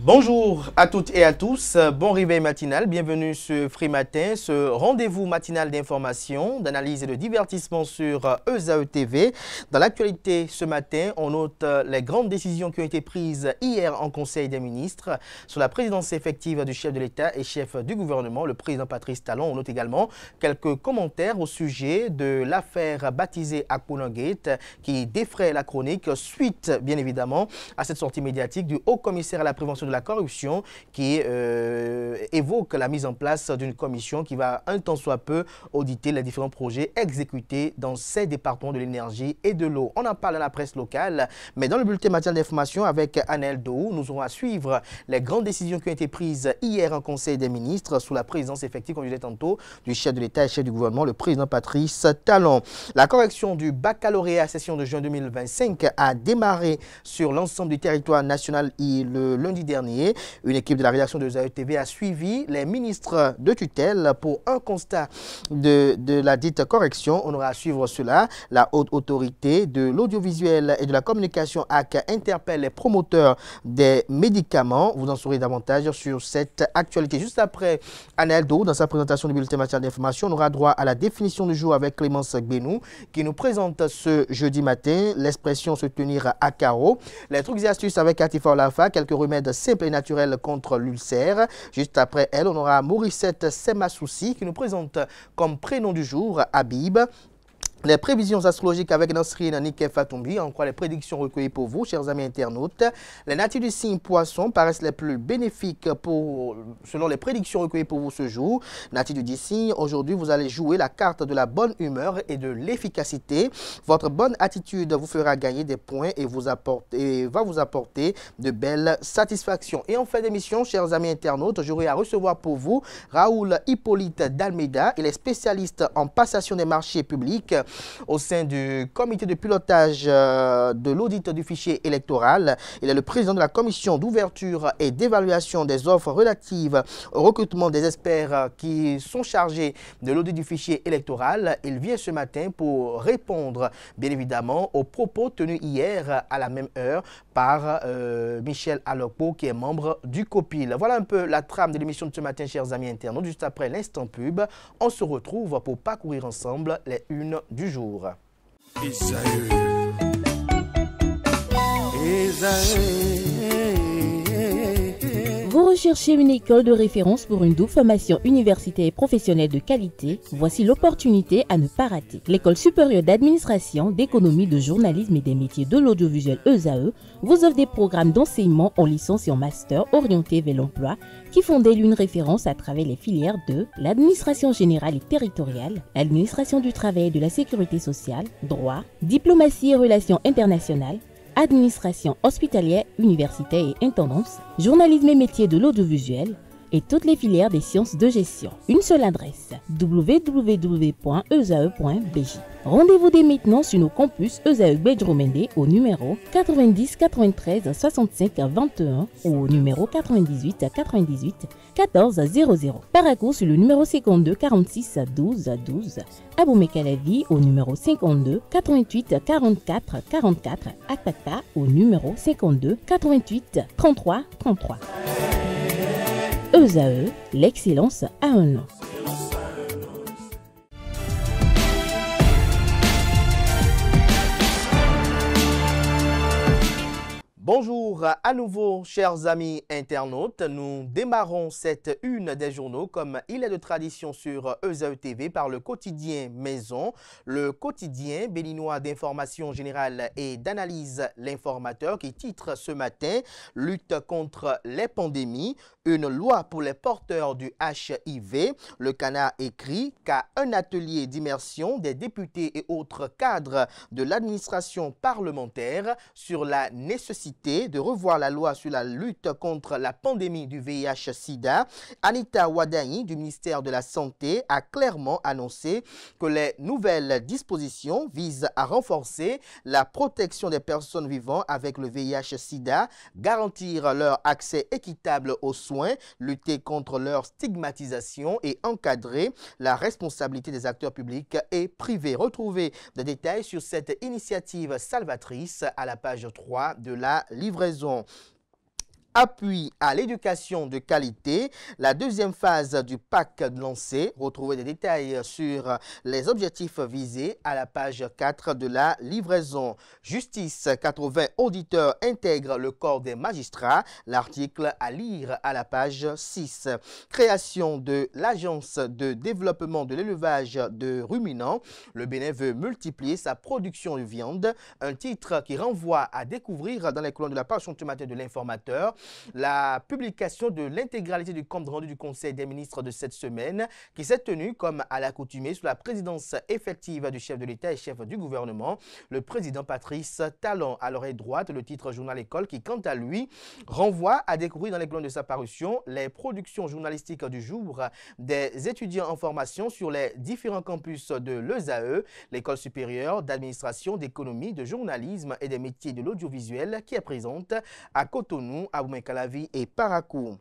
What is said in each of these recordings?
Bonjour à toutes et à tous, bon réveil matinal, bienvenue sur Free Matin, ce rendez-vous matinal d'information, d'analyse et de divertissement sur ESAE TV. Dans l'actualité ce matin, on note les grandes décisions qui ont été prises hier en Conseil des ministres sur la présidence effective du chef de l'État et chef du gouvernement, le président Patrice Talon. On note également quelques commentaires au sujet de l'affaire baptisée Akpounan Gate qui défraie la chronique suite bien évidemment à cette sortie médiatique du haut commissaire à la prévention de la corruption qui évoque la mise en place d'une commission qui va un tant soit peu auditer les différents projets exécutés dans ces départements de l'énergie et de l'eau. On en parle dans la presse locale, mais dans le bulletin matinal d'information avec Anel Dou, nous aurons à suivre les grandes décisions qui ont été prises hier en Conseil des ministres sous la présidence effective, comme je disais tantôt, du chef de l'État et chef du gouvernement, le président Patrice Talon. La correction du baccalauréat session de juin 2025 a démarré sur l'ensemble du territoire national le lundi dernier. Une équipe de la rédaction de ESAE TV a suivi les ministres de tutelle pour un constat de la dite correction. On aura à suivre cela. La haute autorité de l'audiovisuel et de la communication AC interpelle les promoteurs des médicaments. Vous en saurez davantage sur cette actualité. Juste après Anel Dou, dans sa présentation du bulletin matinal d'information, on aura droit à la définition du jour avec Clémence Gbenou qui nous présente ce jeudi matin l'expression se tenir à carreau. Les trucs et astuces avec Atifa Olafa, quelques remèdes simple et naturel contre l'ulcère. Juste après elle, on aura Morissette Semasoussi qui nous présente comme prénom du jour Habib. Les prévisions astrologiques avec Nasrine Nike Fatoumbi, en quoi les prédictions recueillies pour vous, chers amis internautes. Les natures du signe poisson paraissent les plus bénéfiques selon les prédictions recueillies pour vous ce jour. Nature du signe, aujourd'hui, vous allez jouer la carte de la bonne humeur et de l'efficacité. Votre bonne attitude vous fera gagner des points et va vous apporter de belles satisfactions. Et en fin d'émission, chers amis internautes, j'aurai à recevoir pour vous Raoul Hippolyte d'Almeida. Il est spécialiste en passation des marchés publics au sein du comité de pilotage de l'audit du fichier électoral. Il est le président de la commission d'ouverture et d'évaluation des offres relatives au recrutement des experts qui sont chargés de l'audit du fichier électoral. Il vient ce matin pour répondre bien évidemment aux propos tenus hier à la même heure par Michel Alokpo qui est membre du COPIL. Voilà un peu la trame de l'émission de ce matin, chers amis internautes. Juste après l'instant pub, on se retrouve pour parcourir ensemble les unes du jour. Vous recherchez une école de référence pour une double formation universitaire et professionnelle de qualité? Voici l'opportunité à ne pas rater. L'École supérieure d'administration, d'économie, de journalisme et des métiers de l'audiovisuel ESAE vous offre des programmes d'enseignement en licence et en master orientés vers l'emploi qui font d'elle une référence à travers les filières de l'administration générale et territoriale, l'administration du travail et de la sécurité sociale, droit, diplomatie et relations internationales, administration hospitalière, universitaire et intendance, journalisme et métiers de l'audiovisuel et toutes les filières des sciences de gestion. Une seule adresse, www.esae.bj. Rendez-vous dès maintenant sur nos campus ESAE Bedjromende au numéro 90 93 65 21 ou au numéro 98 98 14 00. Paracourt sur le numéro 52 46 12 12. Aboumé-Calavi au numéro 52 88 44 44. Akpakpa au numéro 52 88 33 33. ESAE, l'excellence à un nom. Bonjour à nouveau, chers amis internautes. Nous démarrons cette une des journaux comme il est de tradition sur ESAE TV par le quotidien Maison, le quotidien béninois d'information générale et d'analyse L'Informateur qui titre ce matin « Lutte contre les pandémies, une loi pour les porteurs du HIV ». Le Canard écrit qu'à un atelier d'immersion des députés et autres cadres de l'administration parlementaire sur la nécessité de revoir la loi sur la lutte contre la pandémie du VIH-Sida, Anita Wadani du ministère de la Santé a clairement annoncé que les nouvelles dispositions visent à renforcer la protection des personnes vivant avec le VIH-Sida, garantir leur accès équitable aux soins, lutter contre leur stigmatisation et encadrer la responsabilité des acteurs publics et privés. Retrouvez des détails sur cette initiative salvatrice à la page 3 de la livraison. Appui à l'éducation de qualité, la deuxième phase du PAC lancée. Retrouvez des détails sur les objectifs visés à la page 4 de la livraison. Justice, 80 auditeurs intègrent le corps des magistrats. L'article à lire à la page 6. Création de l'Agence de développement de l'élevage de ruminants. Le Bénin veut multiplier sa production de viande. Un titre qui renvoie à découvrir dans les colonnes de la page ce matin de l'Informateur. La publication de l'intégralité du compte rendu du Conseil des ministres de cette semaine qui s'est tenue comme à l'accoutumée sous la présidence effective du chef de l'État et chef du gouvernement, le président Patrice Talon. À l'oreille droite, le titre Journal École qui, quant à lui, renvoie à découvrir dans les colonnes de sa parution les productions journalistiques du jour des étudiants en formation sur les différents campus de l'ESAE, l'école supérieure d'administration, d'économie, de journalisme et des métiers de l'audiovisuel qui est présente à Cotonou, à Calavi et Parakou.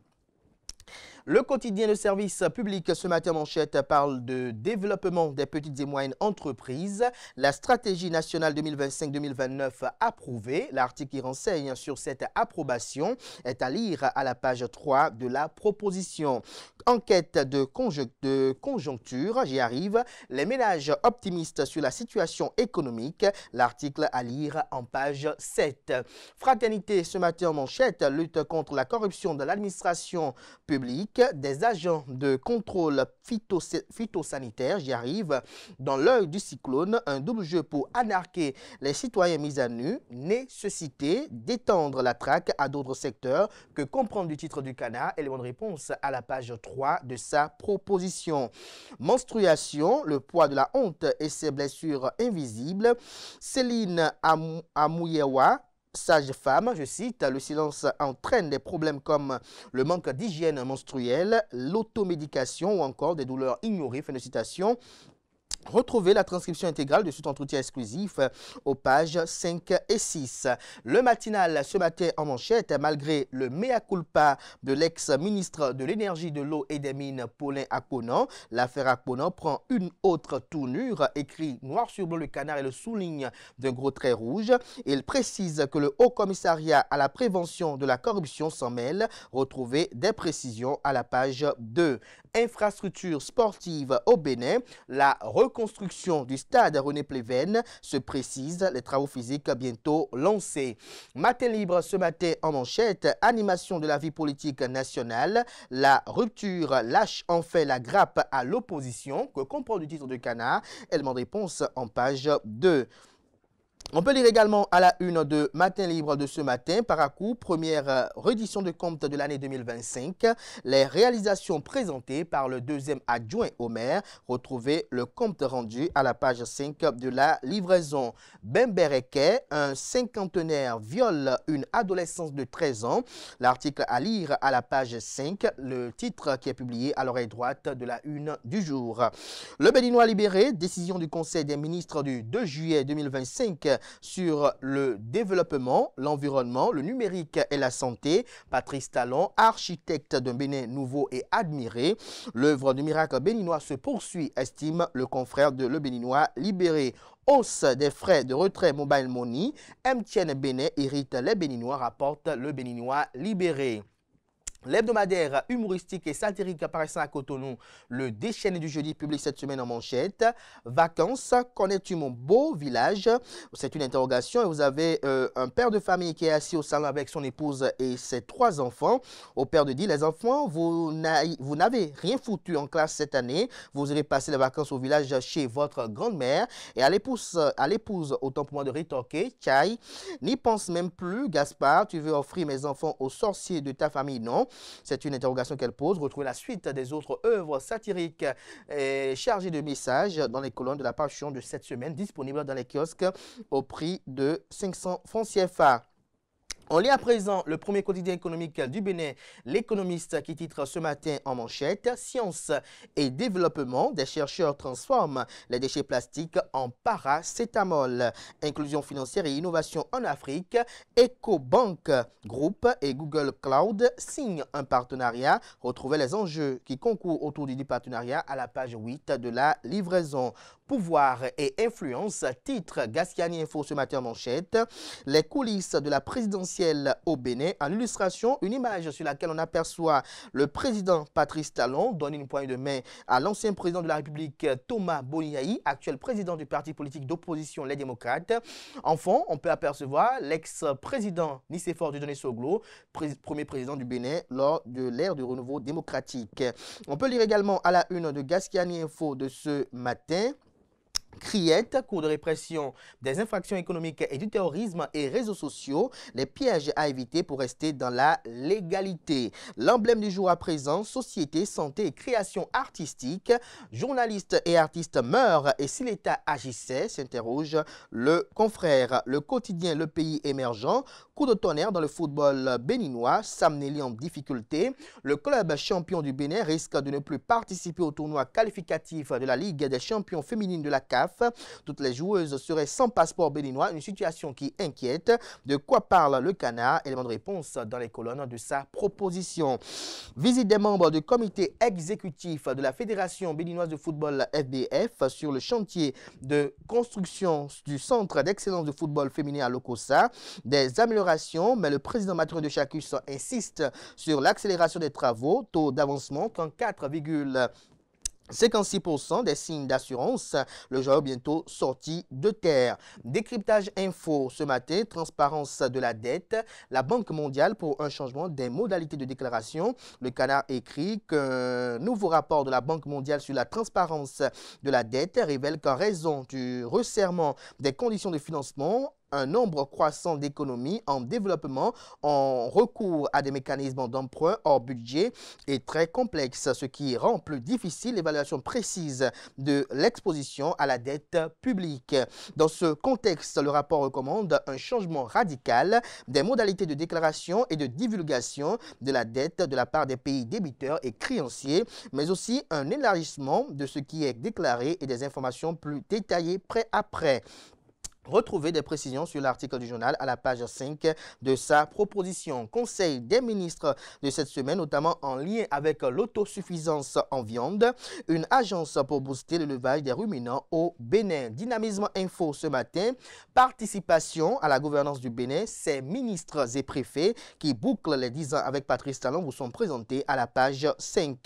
Le quotidien de service public ce matin manchette parle de développement des petites et moyennes entreprises. La stratégie nationale 2025-2029 approuvée. L'article qui renseigne sur cette approbation est à lire à la page 3 de la proposition. Enquête de conjoncture, j'y arrive. Les ménages optimistes sur la situation économique. L'article à lire en page 7. Fraternité ce matin en manchette, lutte contre la corruption de l'administration publique. Des agents de contrôle phytosanitaire, j'y arrive, dans l'œil du cyclone, un double jeu pour anarquer les citoyens mis à nu, nécessité d'étendre la traque à d'autres secteurs que comprendre du titre du canard, élément de réponse à la page 3 de sa proposition. Menstruation, le poids de la honte et ses blessures invisibles. Céline Amouyewa, sage-femme, je cite, le silence entraîne des problèmes comme le manque d'hygiène menstruelle, l'automédication ou encore des douleurs ignorées, fin de citation. Retrouvez la transcription intégrale de cet entretien exclusif aux pages 5 et 6. Le matinal ce matin en manchette, malgré le mea culpa de l'ex-ministre de l'Énergie, de l'Eau et des Mines, Paulin Akponan, l'affaire Akponan prend une autre tournure, écrit noir sur blanc le canard et le souligne d'un gros trait rouge. Il précise que le Haut Commissariat à la prévention de la corruption s'en mêle. Retrouvez des précisions à la page 2. Infrastructure sportive au Bénin, la reconstruction du stade René Pleven se précise, les travaux physiques bientôt lancés. Matin libre ce matin en manchette, animation de la vie politique nationale, la rupture lâche enfin la grappe à l'opposition, que comprend le titre de canard, élément de réponse en page 2. On peut lire également à la une de Matin libre de ce matin, Parakou, première reddition de compte de l'année 2025, les réalisations présentées par le deuxième adjoint au maire. Retrouvez le compte rendu à la page 5 de la livraison. Bembereke, un cinquantenaire viole une adolescente de 13 ans. L'article à lire à la page 5, le titre qui est publié à l'oreille droite de la une du jour. Le Béninois libéré, décision du Conseil des ministres du 2 juillet 2025 sur le développement, l'environnement, le numérique et la santé. Patrice Talon, architecte d'un Bénin nouveau et admiré. L'œuvre du miracle béninois se poursuit, estime le confrère de Le Béninois libéré. Hausse des frais de retrait mobile money. MTN Bénin hérite les Béninois, rapporte Le Béninois libéré. L'hebdomadaire humoristique et satirique apparaissant à Cotonou, le déchaîné du jeudi public cette semaine en manchette. Vacances, connais-tu mon beau village? C'est une interrogation et vous avez un père de famille qui est assis au salon avec son épouse et ses 3 enfants. Au père de dit, les enfants, vous n'avez rien foutu en classe cette année. Vous irez passer les vacances au village chez votre grand-mère. Et à l'épouse, autant pour moi de rétorquer, Tchaï, n'y pense même plus, Gaspard, tu veux offrir mes enfants aux sorciers de ta famille? Non. C'est une interrogation qu'elle pose. Retrouvez la suite des autres œuvres satiriques chargées de messages dans les colonnes de la parution de cette semaine, disponibles dans les kiosques au prix de 500 francs CFA. On lit à présent le premier quotidien économique du Bénin, l'Économiste, qui titre ce matin en manchette « Science et développement, des chercheurs transforment les déchets plastiques en paracétamol. Inclusion financière et innovation en Afrique, EcoBank Group et Google Cloud signent un partenariat. » Retrouvez les enjeux qui concourent autour du partenariat à la page 8 de la livraison. pouvoir et influence. Titre Gasciani Info ce matin en manchette. Les coulisses de la présidentielle au Bénin. En illustration, une image sur laquelle on aperçoit le président Patrice Talon donner une poignée de main à l'ancien président de la République Thomas Boniaï, actuel président du parti politique d'opposition Les Démocrates. En fond, on peut apercevoir l'ex-président Nicéphore Dieudonné Soglo, premier président du Bénin lors de l'ère du renouveau démocratique. On peut lire également à la une de Gasciani Info de ce matin. Criette, cours de répression des infractions économiques et du terrorisme et réseaux sociaux, les pièges à éviter pour rester dans la légalité. L'emblème du jour à présent, société, santé et création artistique. Journalistes et artistes meurent et si l'État agissait, s'interroge le confrère. Le quotidien Le Pays émergent, coup de tonnerre dans le football béninois, Sam Nelly en difficulté. Le club champion du Bénin risque de ne plus participer au tournoi qualificatif de la Ligue des champions féminines de la CAF. Toutes les joueuses seraient sans passeport béninois, une situation qui inquiète. De quoi parle le Canard? Élément de réponse dans les colonnes de sa proposition. Visite des membres du comité exécutif de la Fédération béninoise de football FBF sur le chantier de construction du centre d'excellence de football féminin à Lokossa. Des améliorations, mais le président Mathurin de Chacus insiste sur l'accélération des travaux. Taux d'avancement 34,56% des signes d'assurance, le joueur bientôt sorti de terre. Décryptage info ce matin, transparence de la dette, la Banque mondiale pour un changement des modalités de déclaration. Le Canard écrit qu'un nouveau rapport de la Banque mondiale sur la transparence de la dette révèle qu'en raison du resserrement des conditions de financement, un nombre croissant d'économies en développement ont recours à des mécanismes d'emprunt hors budget et très complexes, ce qui rend plus difficile l'évaluation précise de l'exposition à la dette publique. Dans ce contexte, le rapport recommande un changement radical des modalités de déclaration et de divulgation de la dette de la part des pays débiteurs et créanciers, mais aussi un élargissement de ce qui est déclaré et des informations plus détaillées près après. Retrouvez des précisions sur l'article du journal à la page 5 de sa proposition. Conseil des ministres de cette semaine, notamment en lien avec l'autosuffisance en viande, une agence pour booster l'élevage des ruminants au Bénin. Dynamisme info ce matin, participation à la gouvernance du Bénin, ces ministres et préfets qui bouclent les 10 ans avec Patrice Talon vous sont présentés à la page 5.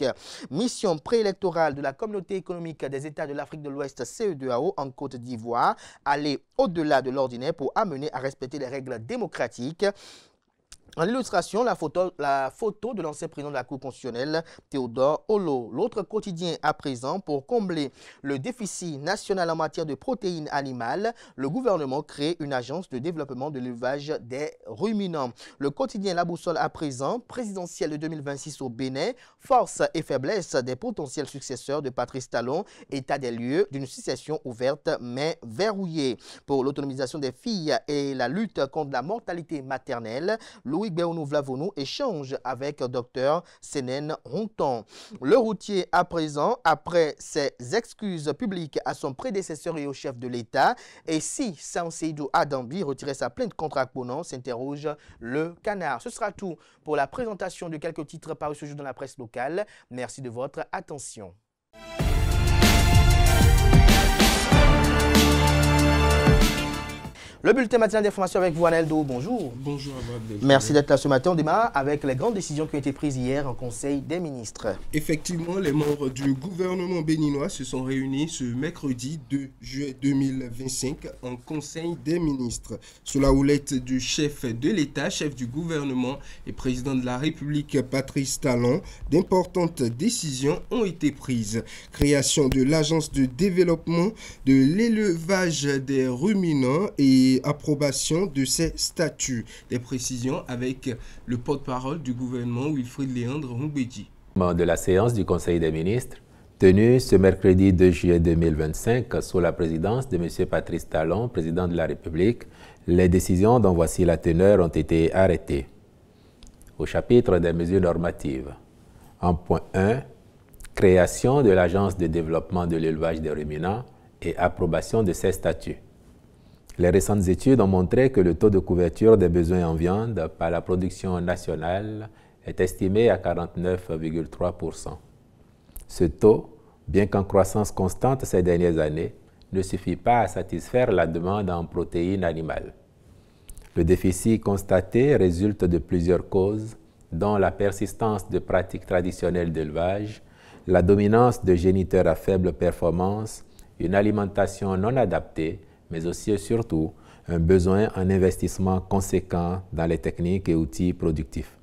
Mission préélectorale de la communauté économique des États de l'Afrique de l'Ouest CEDEAO en Côte d'Ivoire, aller au-delà de l'ordinaire pour amener à respecter les règles démocratiques. En illustration, la photo de l'ancien président de la Cour constitutionnelle, Théodore Olo. L'autre quotidien à présent, pour combler le déficit national en matière de protéines animales, le gouvernement crée une agence de développement de l'élevage des ruminants. Le quotidien La Boussole à présent, présidentielle de 2026 au Bénin, force et faiblesse des potentiels successeurs de Patrice Talon, état des lieux d'une succession ouverte mais verrouillée. Pour l'autonomisation des filles et la lutte contre la mortalité maternelle, Louis Béounou-Vlavonou échange avec Dr Sénène Ronton. Le routier à présent, après ses excuses publiques à son prédécesseur et au chef de l'État, et si Saint-Seydou Adambi retirait sa plainte contre Akponan, s'interroge le Canard. Ce sera tout pour la présentation de quelques titres parus ce jour dans la presse locale. Merci de votre attention. Le bulletin matinal d'information avec vous, Anel Do. Bonjour. Bonjour, Abad. Merci d'être là ce matin. On démarre avec les grandes décisions qui ont été prises hier en Conseil des ministres. Effectivement, les membres du gouvernement béninois se sont réunis ce mercredi 2 juillet 2025 en Conseil des ministres. Sous la houlette du chef de l'État, chef du gouvernement et président de la République, Patrice Talon, d'importantes décisions ont été prises. Création de l'Agence de développement de l'élevage des ruminants et approbation de ces statuts. Des précisions avec le porte-parole du gouvernement, Wilfried Léandre Moubedji. De la séance du Conseil des ministres, tenue ce mercredi 2 juillet 2025 sous la présidence de M. Patrice Talon, président de la République, les décisions dont voici la teneur ont été arrêtées. Au chapitre des mesures normatives, en point 1, création de l'Agence de développement de l'élevage des ruminants et approbation de ses statuts. Les récentes études ont montré que le taux de couverture des besoins en viande par la production nationale est estimé à 49,3%. Ce taux, bien qu'en croissance constante ces dernières années, ne suffit pas à satisfaire la demande en protéines animales. Le déficit constaté résulte de plusieurs causes, dont la persistance de pratiques traditionnelles d'élevage, la dominance de géniteurs à faible performance, une alimentation non adaptée, mais aussi et surtout un besoin en investissement conséquent dans les techniques et outils productifs.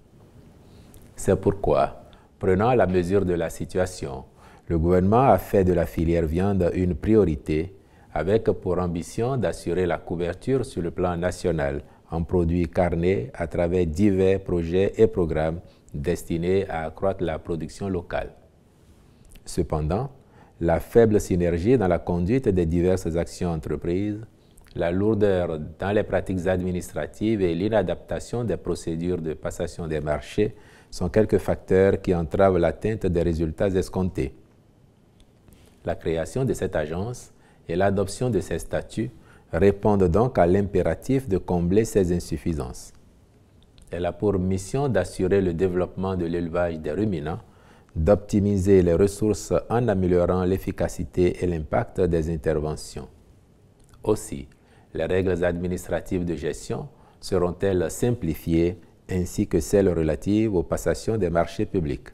C'est pourquoi, prenant la mesure de la situation, le gouvernement a fait de la filière viande une priorité, avec pour ambition d'assurer la couverture sur le plan national en produits carnés à travers divers projets et programmes destinés à accroître la production locale. Cependant, la faible synergie dans la conduite des diverses actions entreprises, la lourdeur dans les pratiques administratives et l'inadaptation des procédures de passation des marchés sont quelques facteurs qui entravent l'atteinte des résultats escomptés. La création de cette agence et l'adoption de ces statuts répondent donc à l'impératif de combler ces insuffisances. Elle a pour mission d'assurer le développement de l'élevage des ruminants, d'optimiser les ressources en améliorant l'efficacité et l'impact des interventions. Aussi, les règles administratives de gestion seront-elles simplifiées ainsi que celles relatives aux passations des marchés publics.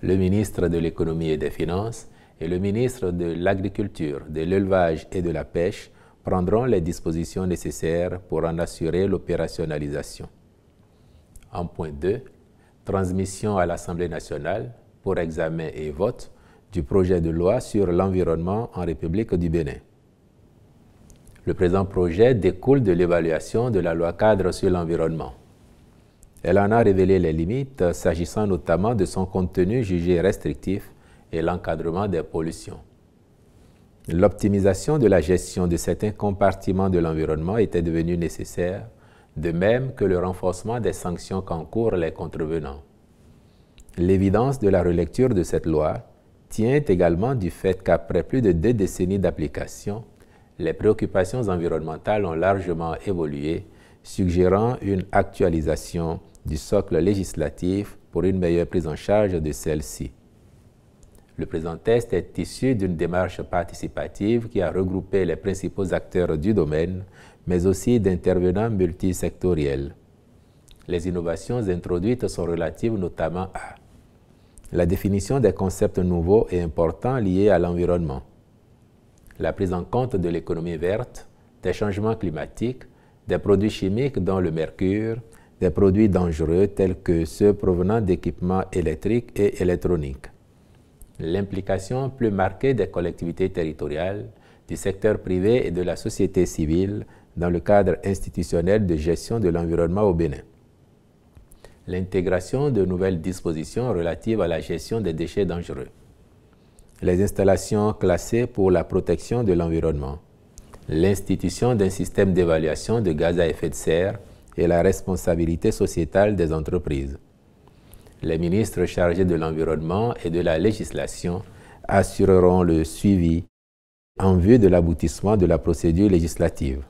Le ministre de l'Économie et des Finances et le ministre de l'Agriculture, de l'Élevage et de la Pêche prendront les dispositions nécessaires pour en assurer l'opérationnalisation. En point 2, transmission à l'Assemblée nationale pour examen et vote du projet de loi sur l'environnement en République du Bénin. Le présent projet découle de l'évaluation de la loi-cadre sur l'environnement. Elle en a révélé les limites s'agissant notamment de son contenu jugé restrictif et l'encadrement des pollutions. L'optimisation de la gestion de certains compartiments de l'environnement était devenue nécessaire, de même que le renforcement des sanctions qu'encourent les contrevenants. L'évidence de la relecture de cette loi tient également du fait qu'après plus de 2 décennies d'application, les préoccupations environnementales ont largement évolué, suggérant une actualisation du socle législatif pour une meilleure prise en charge de celle-ci. Le présent texte est issu d'une démarche participative qui a regroupé les principaux acteurs du domaine, mais aussi d'intervenants multisectoriels. Les innovations introduites sont relatives notamment à la définition des concepts nouveaux et importants liés à l'environnement, la prise en compte de l'économie verte, des changements climatiques, des produits chimiques dont le mercure, des produits dangereux tels que ceux provenant d'équipements électriques et électroniques. L'implication plus marquée des collectivités territoriales, du secteur privé et de la société civile dans le cadre institutionnel de gestion de l'environnement au Bénin. L'intégration de nouvelles dispositions relatives à la gestion des déchets dangereux. Les installations classées pour la protection de l'environnement. L'institution d'un système d'évaluation de gaz à effet de serre et la responsabilité sociétale des entreprises. Les ministres chargés de l'environnement et de la législation assureront le suivi en vue de l'aboutissement de la procédure législative.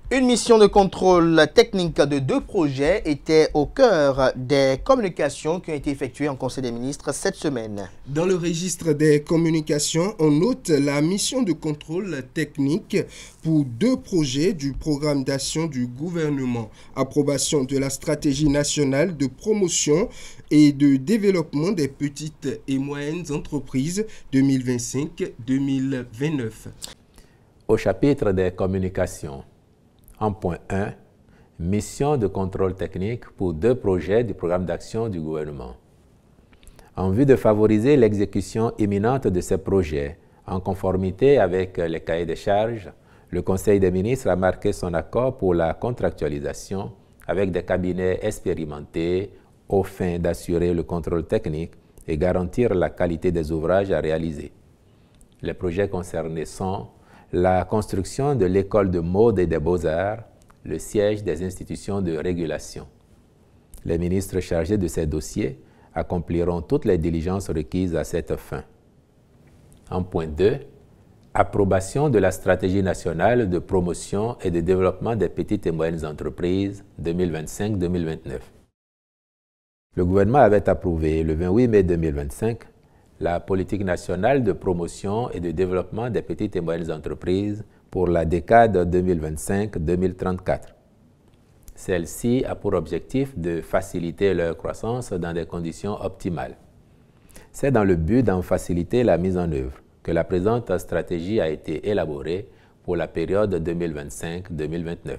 Une mission de contrôle technique de 2 projets était au cœur des communications qui ont été effectuées en Conseil des ministres cette semaine. Dans le registre des communications, on note la mission de contrôle technique pour 2 projets du programme d'action du gouvernement. Approbation de la stratégie nationale de promotion et de développement des petites et moyennes entreprises 2025-2029. Au chapitre des communications, en point 1, mission de contrôle technique pour 2 projets du programme d'action du gouvernement. En vue de favoriser l'exécution imminente de ces projets, en conformité avec les cahiers des charges, le Conseil des ministres a marqué son accord pour la contractualisation avec des cabinets expérimentés aux fins d'assurer le contrôle technique et garantir la qualité des ouvrages à réaliser. Les projets concernés sont la construction de l'école de mode et des beaux-arts, le siège des institutions de régulation. Les ministres chargés de ces dossiers accompliront toutes les diligences requises à cette fin. En point 2, approbation de la stratégie nationale de promotion et de développement des petites et moyennes entreprises 2025-2029. Le gouvernement avait approuvé le 28 mai 2025 la politique nationale de promotion et de développement des petites et moyennes entreprises pour la décade 2025-2034. Celle-ci a pour objectif de faciliter leur croissance dans des conditions optimales. C'est dans le but d'en faciliter la mise en œuvre que la présente stratégie a été élaborée pour la période 2025-2029.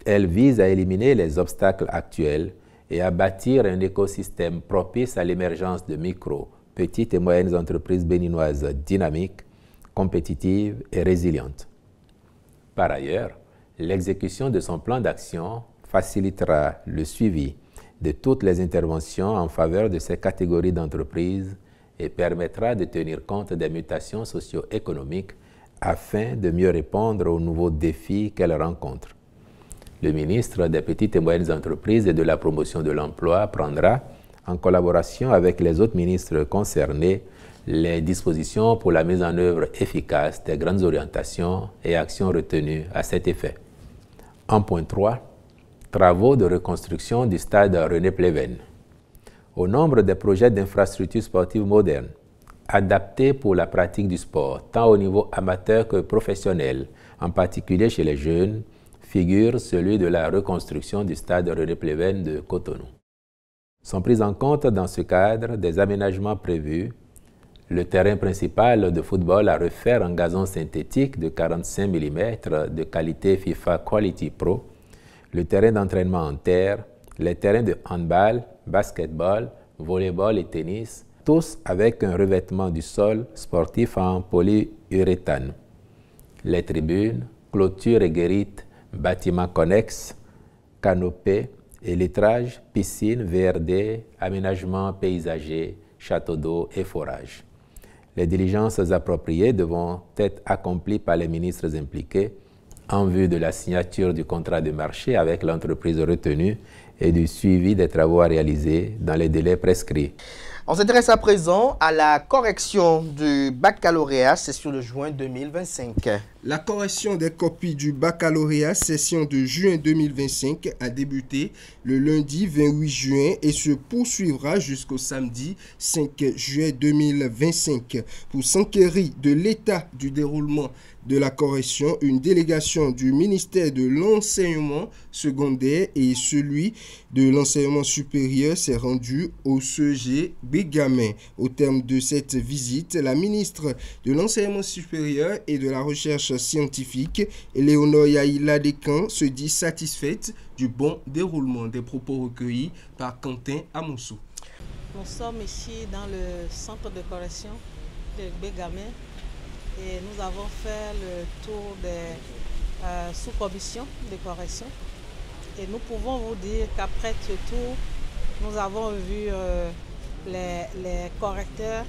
Elle vise à éliminer les obstacles actuels et à bâtir un écosystème propice à l'émergence de micro, petites et moyennes entreprises béninoises dynamiques, compétitives et résilientes. Par ailleurs, l'exécution de son plan d'action facilitera le suivi de toutes les interventions en faveur de ces catégories d'entreprises et permettra de tenir compte des mutations socio-économiques afin de mieux répondre aux nouveaux défis qu'elles rencontrent. Le ministre des Petites et Moyennes Entreprises et de la Promotion de l'Emploi prendra, en collaboration avec les autres ministres concernés, les dispositions pour la mise en œuvre efficace des grandes orientations et actions retenues à cet effet. En point 3, travaux de reconstruction du stade René Pleven. Au nombre des projets d'infrastructures sportives modernes, adaptés pour la pratique du sport, tant au niveau amateur que professionnel, en particulier chez les jeunes, figure celui de la reconstruction du stade René Pleven de Cotonou. Sont pris en compte dans ce cadre des aménagements prévus, le terrain principal de football à refaire en gazon synthétique de 45 mm de qualité FIFA Quality Pro, le terrain d'entraînement en terre, les terrains de handball, basketball, volleyball et tennis, tous avec un revêtement du sol sportif en polyuréthane. Les tribunes, clôtures et guérites, bâtiments connexes, canopées, élytrage, piscine, VRD, aménagements paysagers, châteaux d'eau et forages. Les diligences appropriées devront être accomplies par les ministres impliqués en vue de la signature du contrat de marché avec l'entreprise retenue et du suivi des travaux à réaliser dans les délais prescrits. On s'intéresse à présent à la correction du baccalauréat session de juin 2025. La correction des copies du baccalauréat session de juin 2025 a débuté le lundi 28 juin et se poursuivra jusqu'au samedi 5 juillet 2025. Pour s'enquérir de l'état du déroulement de la correction, une délégation du ministère de l'enseignement secondaire et celui de l'enseignement supérieur s'est rendue au CEG Bégamin. Au terme de cette visite, la ministre de l'enseignement supérieur et de la recherche scientifique, Éléonore Yaïla Descamps, se dit satisfaite du bon déroulement des propos recueillis par Quentin Amoussou. Nous sommes ici dans le centre de correction de Bégamin et nous avons fait le tour des sous-commissions de correction. Et nous pouvons vous dire qu'après ce tour, nous avons vu les correcteurs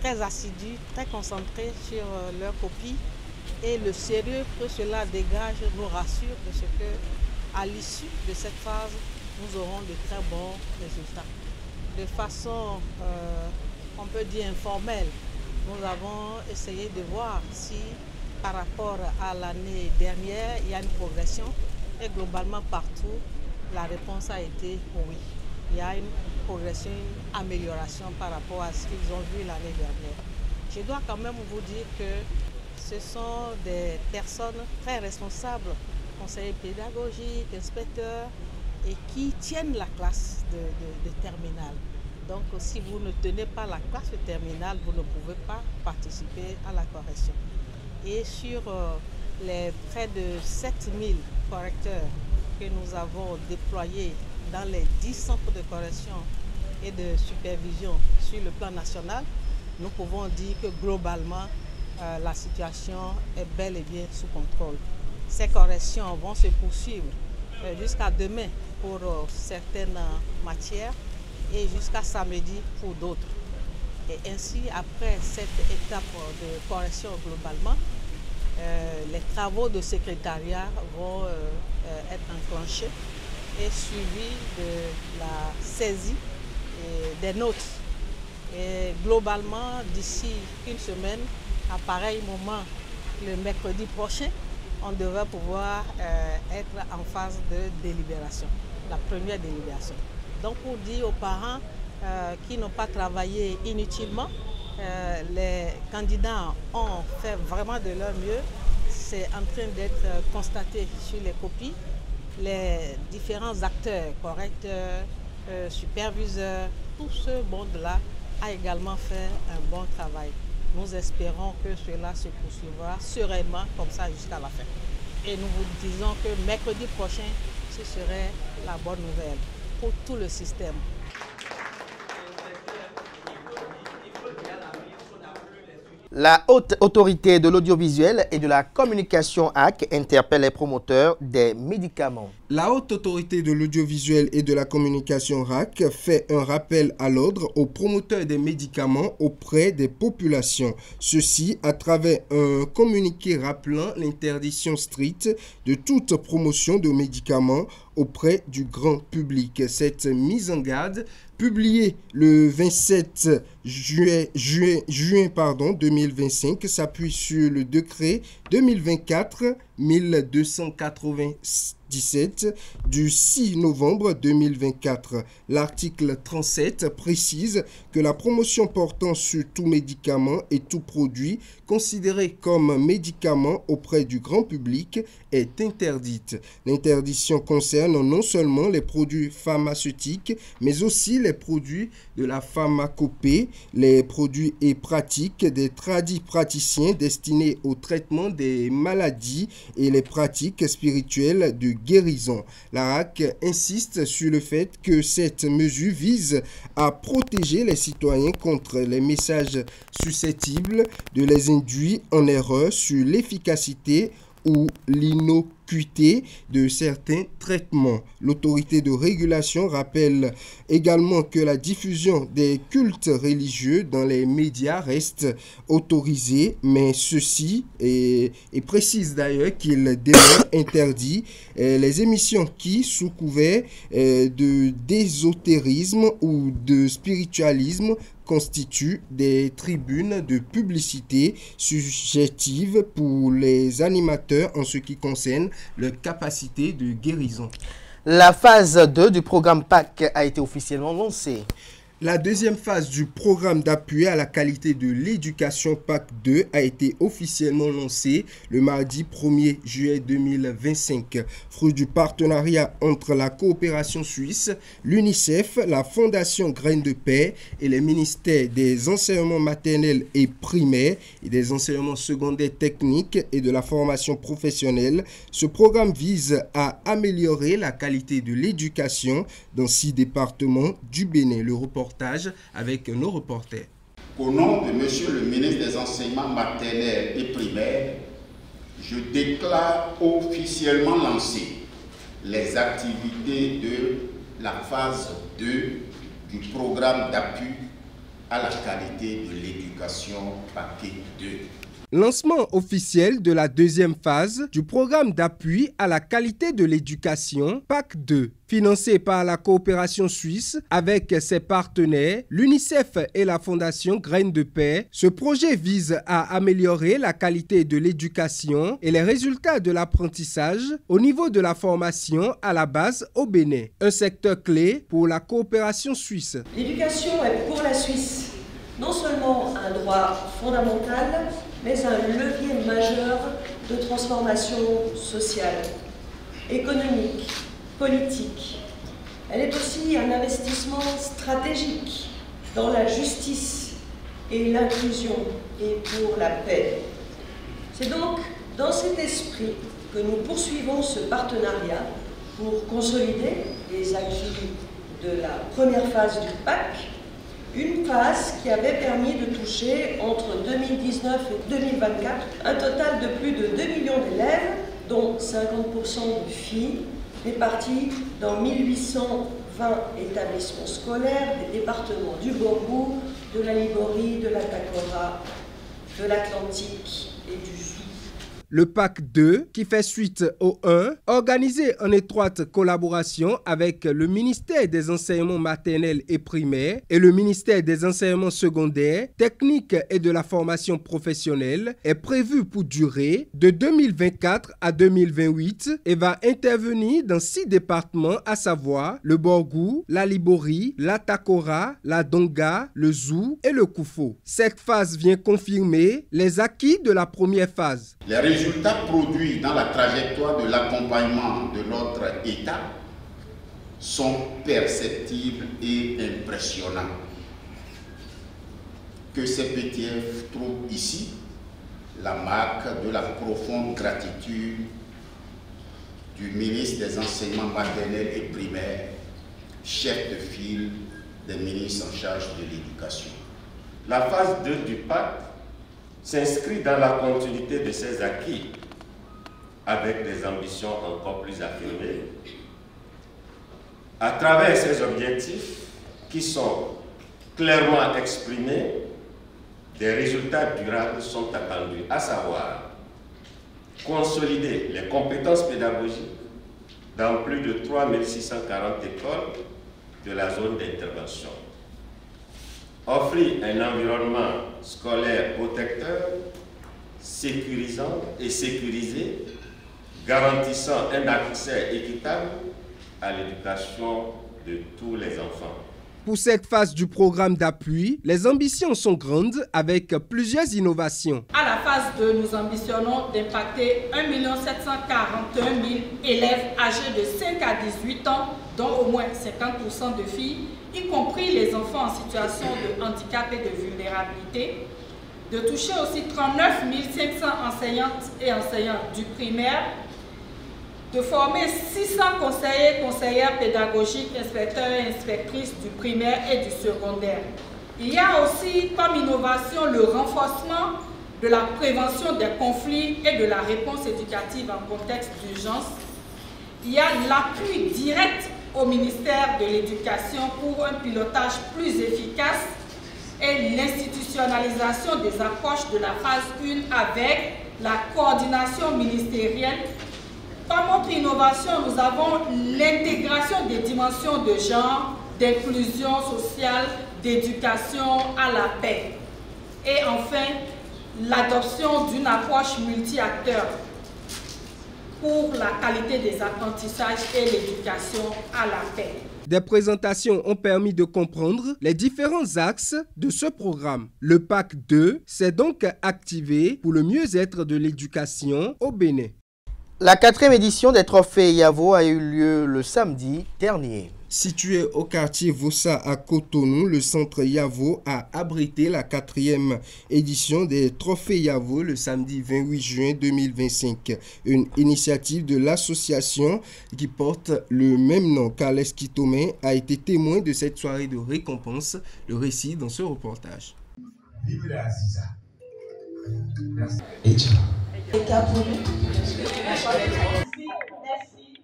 très assidus, très concentrés sur leurs copies. Et le sérieux que cela dégage nous rassure de ce qu'à l'issue de cette phase, nous aurons de très bons résultats. De façon, on peut dire informelle, nous avons essayé de voir si par rapport à l'année dernière, il y a une progression. Et globalement, partout, la réponse a été oui. Il y a une progression, une amélioration par rapport à ce qu'ils ont vu l'année dernière. Je dois quand même vous dire que ce sont des personnes très responsables, conseillers pédagogiques, inspecteurs, et qui tiennent la classe de terminale. Donc, si vous ne tenez pas la classe de terminale, vous ne pouvez pas participer à la correction. Et sur les près de 7000 correcteurs que nous avons déployés dans les 10 centres de correction et de supervision sur le plan national, nous pouvons dire que globalement, la situation est bel et bien sous contrôle. Ces corrections vont se poursuivre jusqu'à demain pour certaines matières et jusqu'à samedi pour d'autres. Et ainsi, après cette étape de correction globalement, les travaux de secrétariat vont être enclenchés et suivis de la saisie des notes. Et globalement, d'ici une semaine, à pareil moment, le mercredi prochain, on devrait pouvoir être en phase de délibération, la première délibération. Donc pour dire aux parents qui n'ont pas travaillé inutilement. Les candidats ont fait vraiment de leur mieux. C'est en train d'être constaté sur les copies. Les différents acteurs, correcteurs, superviseurs, tout ce monde-là a également fait un bon travail. Nous espérons que cela se poursuivra sereinement comme ça jusqu'à la fin. Et nous vous disons que mercredi prochain, ce serait la bonne nouvelle pour tout le système. La Haute Autorité de l'Audiovisuel et de la Communication HAC interpelle les promoteurs des médicaments. La Haute Autorité de l'Audiovisuel et de la Communication HAC fait un rappel à l'ordre aux promoteurs des médicaments auprès des populations. Ceci à travers un communiqué rappelant l'interdiction stricte de toute promotion de médicaments auprès du grand public. Cette mise en garde, publiée le 27 juin 2025, s'appuie sur le décret 2024-1297 du 6 novembre 2024. L'article 37 précise que la promotion portant sur tout médicament et tout produit considéré comme médicament auprès du grand public est interdite. L'interdiction concerne non seulement les produits pharmaceutiques, mais aussi les produits de la pharmacopée, les produits et pratiques des praticiens destinés au traitement des maladies et les pratiques spirituelles de guérison. La HAC insiste sur le fait que cette mesure vise à protéger les citoyens contre les messages susceptibles de les induire en erreur sur l'efficacité ou l'innocuité de certains traitements. L'autorité de régulation rappelle également que la diffusion des cultes religieux dans les médias reste autorisée, mais ceci et précise d'ailleurs qu'il demeure interdit les émissions qui, sous couvert d'ésotérisme ou de spiritualisme, constituent des tribunes de publicité subjectives pour les animateurs en ce qui concerne leur capacité de guérison. La phase 2 du programme PAC a été officiellement lancée. La deuxième phase du programme d'appui à la qualité de l'éducation PAC 2 a été officiellement lancée le mardi 1er juillet 2025. Fruit du partenariat entre la coopération suisse, l'UNICEF, la Fondation Graines de Paix et les ministères des enseignements maternels et primaires et des enseignements secondaires techniques et de la formation professionnelle, ce programme vise à améliorer la qualité de l'éducation dans 6 départements du Bénin. Le reportage avec nos reporters. Au nom de Monsieur le ministre des Enseignements maternels et primaires, je déclare officiellement lancées les activités de la phase 2 du programme d'appui à la qualité de l'éducation PAC 2. Lancement officiel de la deuxième phase du programme d'appui à la qualité de l'éducation PAC 2. Financé par la coopération suisse avec ses partenaires, l'UNICEF et la Fondation Graines de Paix, ce projet vise à améliorer la qualité de l'éducation et les résultats de l'apprentissage au niveau de la formation à la base au Bénin, un secteur clé pour la coopération suisse. L'éducation est pour la Suisse non seulement un droit fondamental, mais un levier majeur de transformation sociale, économique, politique. Elle est aussi un investissement stratégique dans la justice et l'inclusion et pour la paix. C'est donc dans cet esprit que nous poursuivons ce partenariat pour consolider les acquis de la première phase du PAC, une phase qui avait permis de toucher entre 2019 et 2024 un total de plus de 2 millions d'élèves, dont 50% de filles, répartis dans 1820 établissements scolaires des départements du Borgou, de la Liborie, de la Takora, de l'Atlantique et du Zou. Le PAC 2, qui fait suite au 1, organisé en étroite collaboration avec le ministère des enseignements maternels et primaires et le ministère des enseignements secondaires, techniques et de la formation professionnelle, est prévu pour durer de 2024 à 2028 et va intervenir dans 6 départements, à savoir le Borgou, la Libori, la Takora, la Donga, le Zou et le Koufo. Cette phase vient confirmer les acquis de la première phase. Les résultats produits dans la trajectoire de l'accompagnement de notre État sont perceptibles et impressionnants. Que CPTF trouve ici la marque de la profonde gratitude du ministre des Enseignements maternels et primaires, chef de file des ministres en charge de l'éducation. La phase 2 du PAC s'inscrit dans la continuité de ces acquis, avec des ambitions encore plus affirmées. À travers ces objectifs qui sont clairement exprimés, des résultats durables sont attendus, à savoir consolider les compétences pédagogiques dans plus de 3640 écoles de la zone d'intervention, offrir un environnement scolaire protecteur, sécurisant et sécurisé, garantissant un accès équitable à l'éducation de tous les enfants. Pour cette phase du programme d'appui, les ambitions sont grandes avec plusieurs innovations. À la phase 2, nous ambitionnons d'impacter 1 741 000 élèves âgés de 5 à 18 ans, dont au moins 50% de filles, y compris les enfants en situation de handicap et de vulnérabilité, de toucher aussi 39 500 enseignantes et enseignants du primaire, de former 600 conseillers, conseillères pédagogiques, inspecteurs et inspectrices du primaire et du secondaire. Il y a aussi comme innovation le renforcement de la prévention des conflits et de la réponse éducative en contexte d'urgence. Il y a l'appui direct au ministère de l'Éducation pour un pilotage plus efficace et l'institutionnalisation des approches de la phase 1 avec la coordination ministérielle. Comme autre innovation, nous avons l'intégration des dimensions de genre, d'inclusion sociale, d'éducation à la paix. Et enfin, l'adoption d'une approche multi-acteurs pour la qualité des apprentissages et l'éducation à la paix. Des présentations ont permis de comprendre les différents axes de ce programme. Le PAC 2 s'est donc activé pour le mieux-être de l'éducation au Bénin. La 4e édition des Trophées Yavo a eu lieu le samedi dernier. Situé au quartier Vossa à Cotonou, le centre Yavo a abrité la 4e édition des Trophées Yavo le samedi 28 juin 2025. Une initiative de l'association qui porte le même nom. Carles Kitomé a été témoin de cette soirée de récompense. Le récit dans ce reportage. Vive la Aziza. Merci. Merci,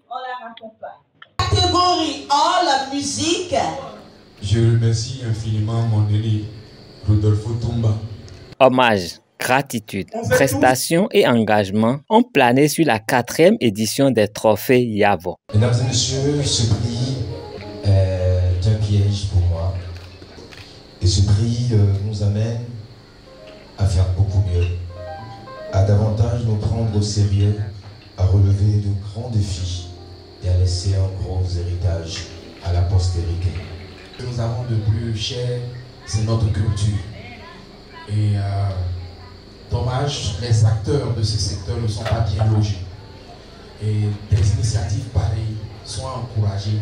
on la raccompagne. Catégorie A, la musique. Je remercie infiniment mon élève, Rodolfo Tomba. Hommage, gratitude, prestations et engagement ont plané sur la 4e édition des Trophées Yavo. Mesdames et messieurs, ce prix est un piège pour moi. Et ce prix nous amène à faire beaucoup mieux, à davantage nous prendre au sérieux, à relever de grands défis et à laisser un gros héritage à la postérité. Ce que nous avons de plus cher, c'est notre culture. Et dommage, les acteurs de ce secteur ne sont pas bien logés. Et des initiatives pareilles sont encouragées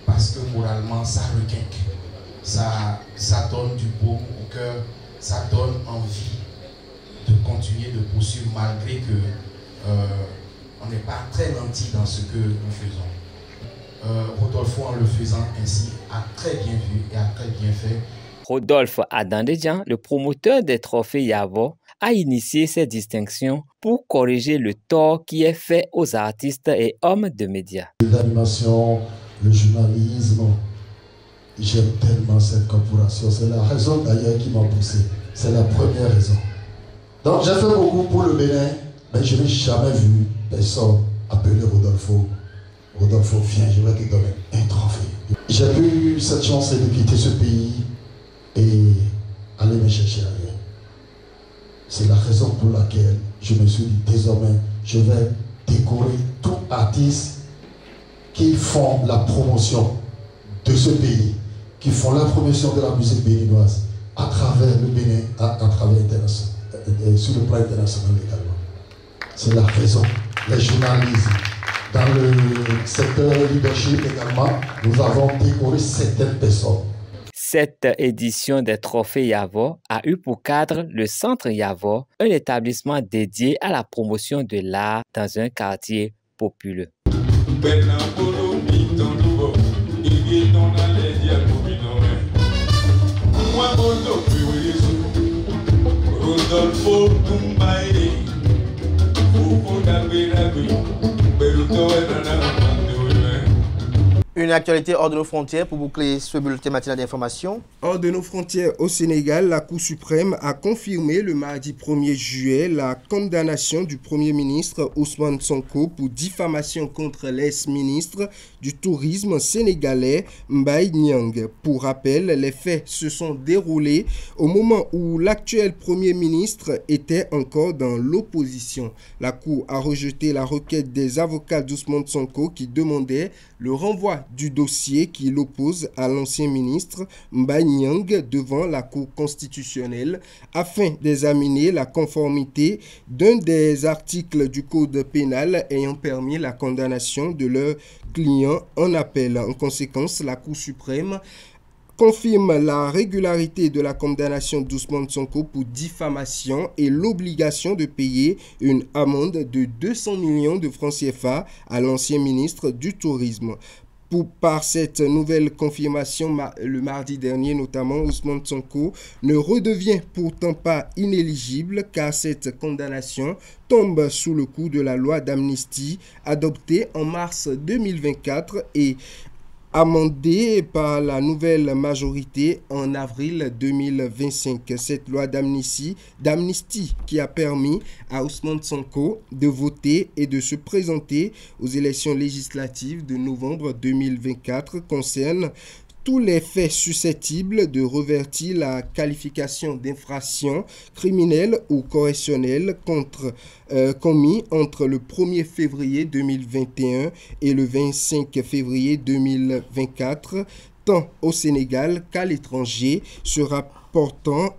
parce que moralement, ça requinque. Ça donne du baume au cœur, ça donne envie de continuer de poursuivre malgré que on n'est pas très lentille dans ce que nous faisons. Rodolfo, en le faisant ainsi, a très bien vu et a très bien fait. Rodolphe Adandédian, le promoteur des Trophées Yavo, a initié ces distinctions pour corriger le tort qui est fait aux artistes et hommes de médias. L'animation, le journalisme, j'aime tellement cette corporation. C'est la raison d'ailleurs qui m'a poussé. C'est la première raison. Donc j'ai fait beaucoup pour le Bénin, Mais je n'ai jamais vu personne appeler Rodolfo. Rodolfo, viens, je vais te donner un trophée. J'ai eu cette chance de quitter ce pays et aller me chercher ailleurs. C'est la raison pour laquelle je me suis dit désormais, je vais décorer tout artiste qui font la promotion de ce pays, qui font la promotion de la musique béninoise à travers le Bénin, à travers sur le plan international également. C'est la raison. Les journalistes, dans le secteur leadership également, nous avons décoré certaines personnes. Cette édition des Trophées Yavo a eu pour cadre le Centre Yavo, un établissement dédié à la promotion de l'art dans un quartier populeux. Une actualité hors de nos frontières pour boucler ce bulletin matinal d'information. Hors de nos frontières au Sénégal, la Cour suprême a confirmé le mardi 1er juillet la condamnation du Premier ministre Ousmane Sonko pour diffamation contre l'ex-ministre du Tourisme sénégalais Mbaye Niang. Pour rappel, les faits se sont déroulés au moment où l'actuel Premier ministre était encore dans l'opposition. La Cour a rejeté la requête des avocats d'Ousmane Sonko qui demandaient le renvoi du dossier qui l'oppose à l'ancien ministre Mbaye Niang devant la Cour constitutionnelle afin d'examiner la conformité d'un des articles du Code pénal ayant permis la condamnation de leur client en appel. En conséquence, la Cour suprême confirme la régularité de la condamnation d'Ousmane Sonko pour diffamation et l'obligation de payer une amende de 200 millions de francs CFA à l'ancien ministre du Tourisme. Par cette nouvelle confirmation, le mardi dernier notamment, Ousmane Sonko ne redevient pourtant pas inéligible car cette condamnation tombe sous le coup de la loi d'amnistie adoptée en mars 2024 et amendée par la nouvelle majorité en avril 2025. Cette loi d'amnistie qui a permis à Ousmane Sonko de voter et de se présenter aux élections législatives de novembre 2024 concerne tous les faits susceptibles de revertir la qualification d'infraction criminelle ou correctionnelle commis entre le 1er février 2021 et le 25 février 2024, tant au Sénégal qu'à l'étranger, se rapportant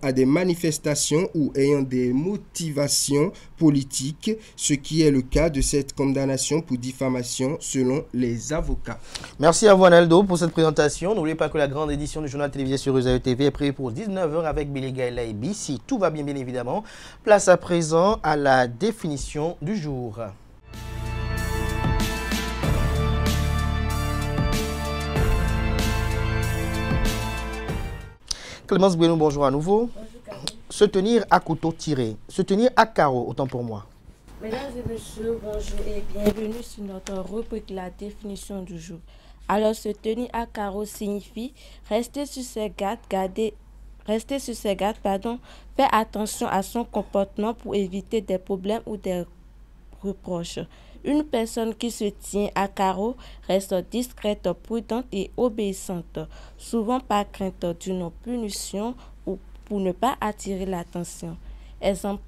à des manifestations ou ayant des motivations politiques, ce qui est le cas de cette condamnation pour diffamation selon les avocats. Merci à vous Analdo pour cette présentation. N'oubliez pas que la grande édition du journal télévisé sur Euzao TV est prévue pour 19h avec Billy Gaëla et B. Si tout va bien, bien évidemment. Place à présent à la définition du jour. Clémence Bueno, bonjour à nouveau. Bonjour, se tenir à couteau tiré, se tenir à carreau, autant pour moi. Mesdames et messieurs, bonjour et bienvenue sur notre rubrique La définition du jour. Alors, se tenir à carreau signifie rester sur ses gardes, faire attention à son comportement pour éviter des problèmes ou des reproches. Une personne qui se tient à carreau reste discrète, prudente et obéissante, souvent par crainte d'une punition ou pour ne pas attirer l'attention. Exemple,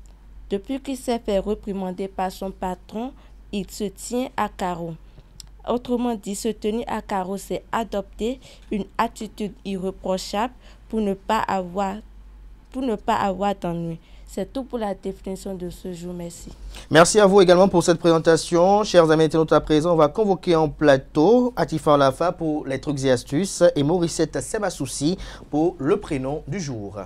depuis qu'il s'est fait réprimander par son patron, il se tient à carreau. Autrement dit, se tenir à carreau, c'est adopter une attitude irréprochable pour ne pas avoir d'ennui. C'est tout pour la définition de ce jour. Merci. Merci à vous également pour cette présentation. Chers amis internautes, à présent, on va convoquer en plateau Atifa Lafa pour les trucs et astuces et Morissette Sebasoussi pour le prénom du jour.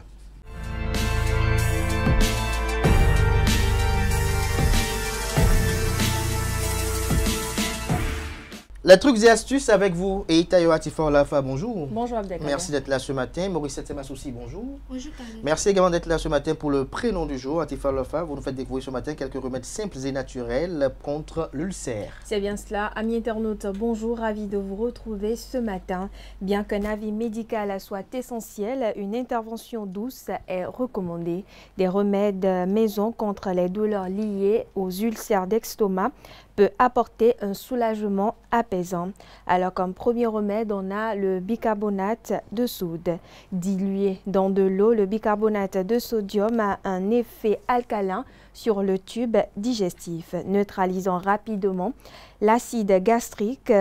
Les trucs et astuces avec vous et Itayo Atifor Lafa, bonjour. Bonjour Abdelkader. Merci d'être là ce matin. Maurice Semassoussi, bonjour. Bonjour Kader. Merci également d'être là ce matin pour le prénom du jour. Atifor Lafa, vous nous faites découvrir ce matin quelques remèdes simples et naturels contre l'ulcère. C'est bien cela. Amis internautes, bonjour, ravi de vous retrouver ce matin. Bien qu'un avis médical soit essentiel, une intervention douce est recommandée. Des remèdes maison contre les douleurs liées aux ulcères d'estomac peut apporter un soulagement apaisant. Alors comme premier remède, on a le bicarbonate de soude. Dilué dans de l'eau, le bicarbonate de sodium a un effet alcalin sur le tube digestif, neutralisant rapidement l'acide gastrique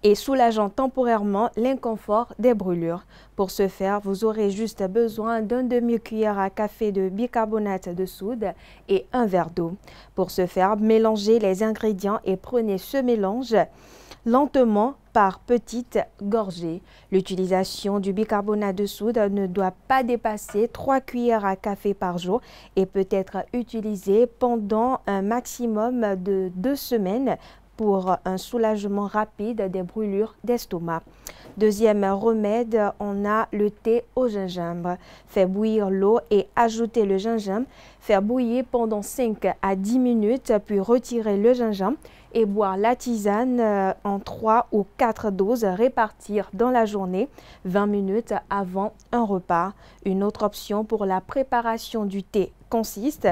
et soulageant temporairement l'inconfort des brûlures. Pour ce faire, vous aurez juste besoin d'un demi-cuillère à café de bicarbonate de soude et un verre d'eau. Pour ce faire, mélangez les ingrédients et prenez ce mélange lentement par petites gorgées. L'utilisation du bicarbonate de soude ne doit pas dépasser 3 cuillères à café par jour et peut être utilisée pendant un maximum de 2 semaines pour un soulagement rapide des brûlures d'estomac. Deuxième remède, on a le thé au gingembre. Faire bouillir l'eau et ajouter le gingembre. Faire bouillir pendant 5 à 10 minutes, puis retirer le gingembre et boire la tisane en 3 ou 4 doses, répartir dans la journée 20 minutes avant un repas. Une autre option pour la préparation du thé consiste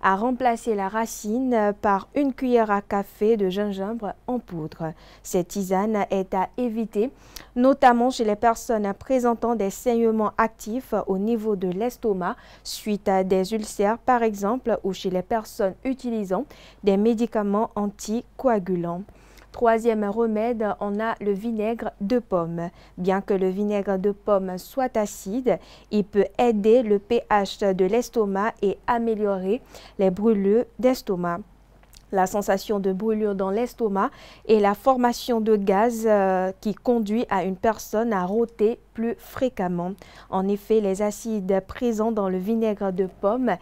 à remplacer la racine par une cuillère à café de gingembre en poudre. Cette tisane est à éviter, notamment chez les personnes présentant des saignements actifs au niveau de l'estomac suite à des ulcères par exemple, ou chez les personnes utilisant des médicaments anticoagulants. Troisième remède, on a le vinaigre de pomme. Bien que le vinaigre de pomme soit acide, il peut aider le pH de l'estomac et améliorer les brûlures d'estomac. La sensation de brûlure dans l'estomac et la formation de gaz qui conduit à une personne à rôter plus fréquemment. En effet, les acides présents dans le vinaigre de pomme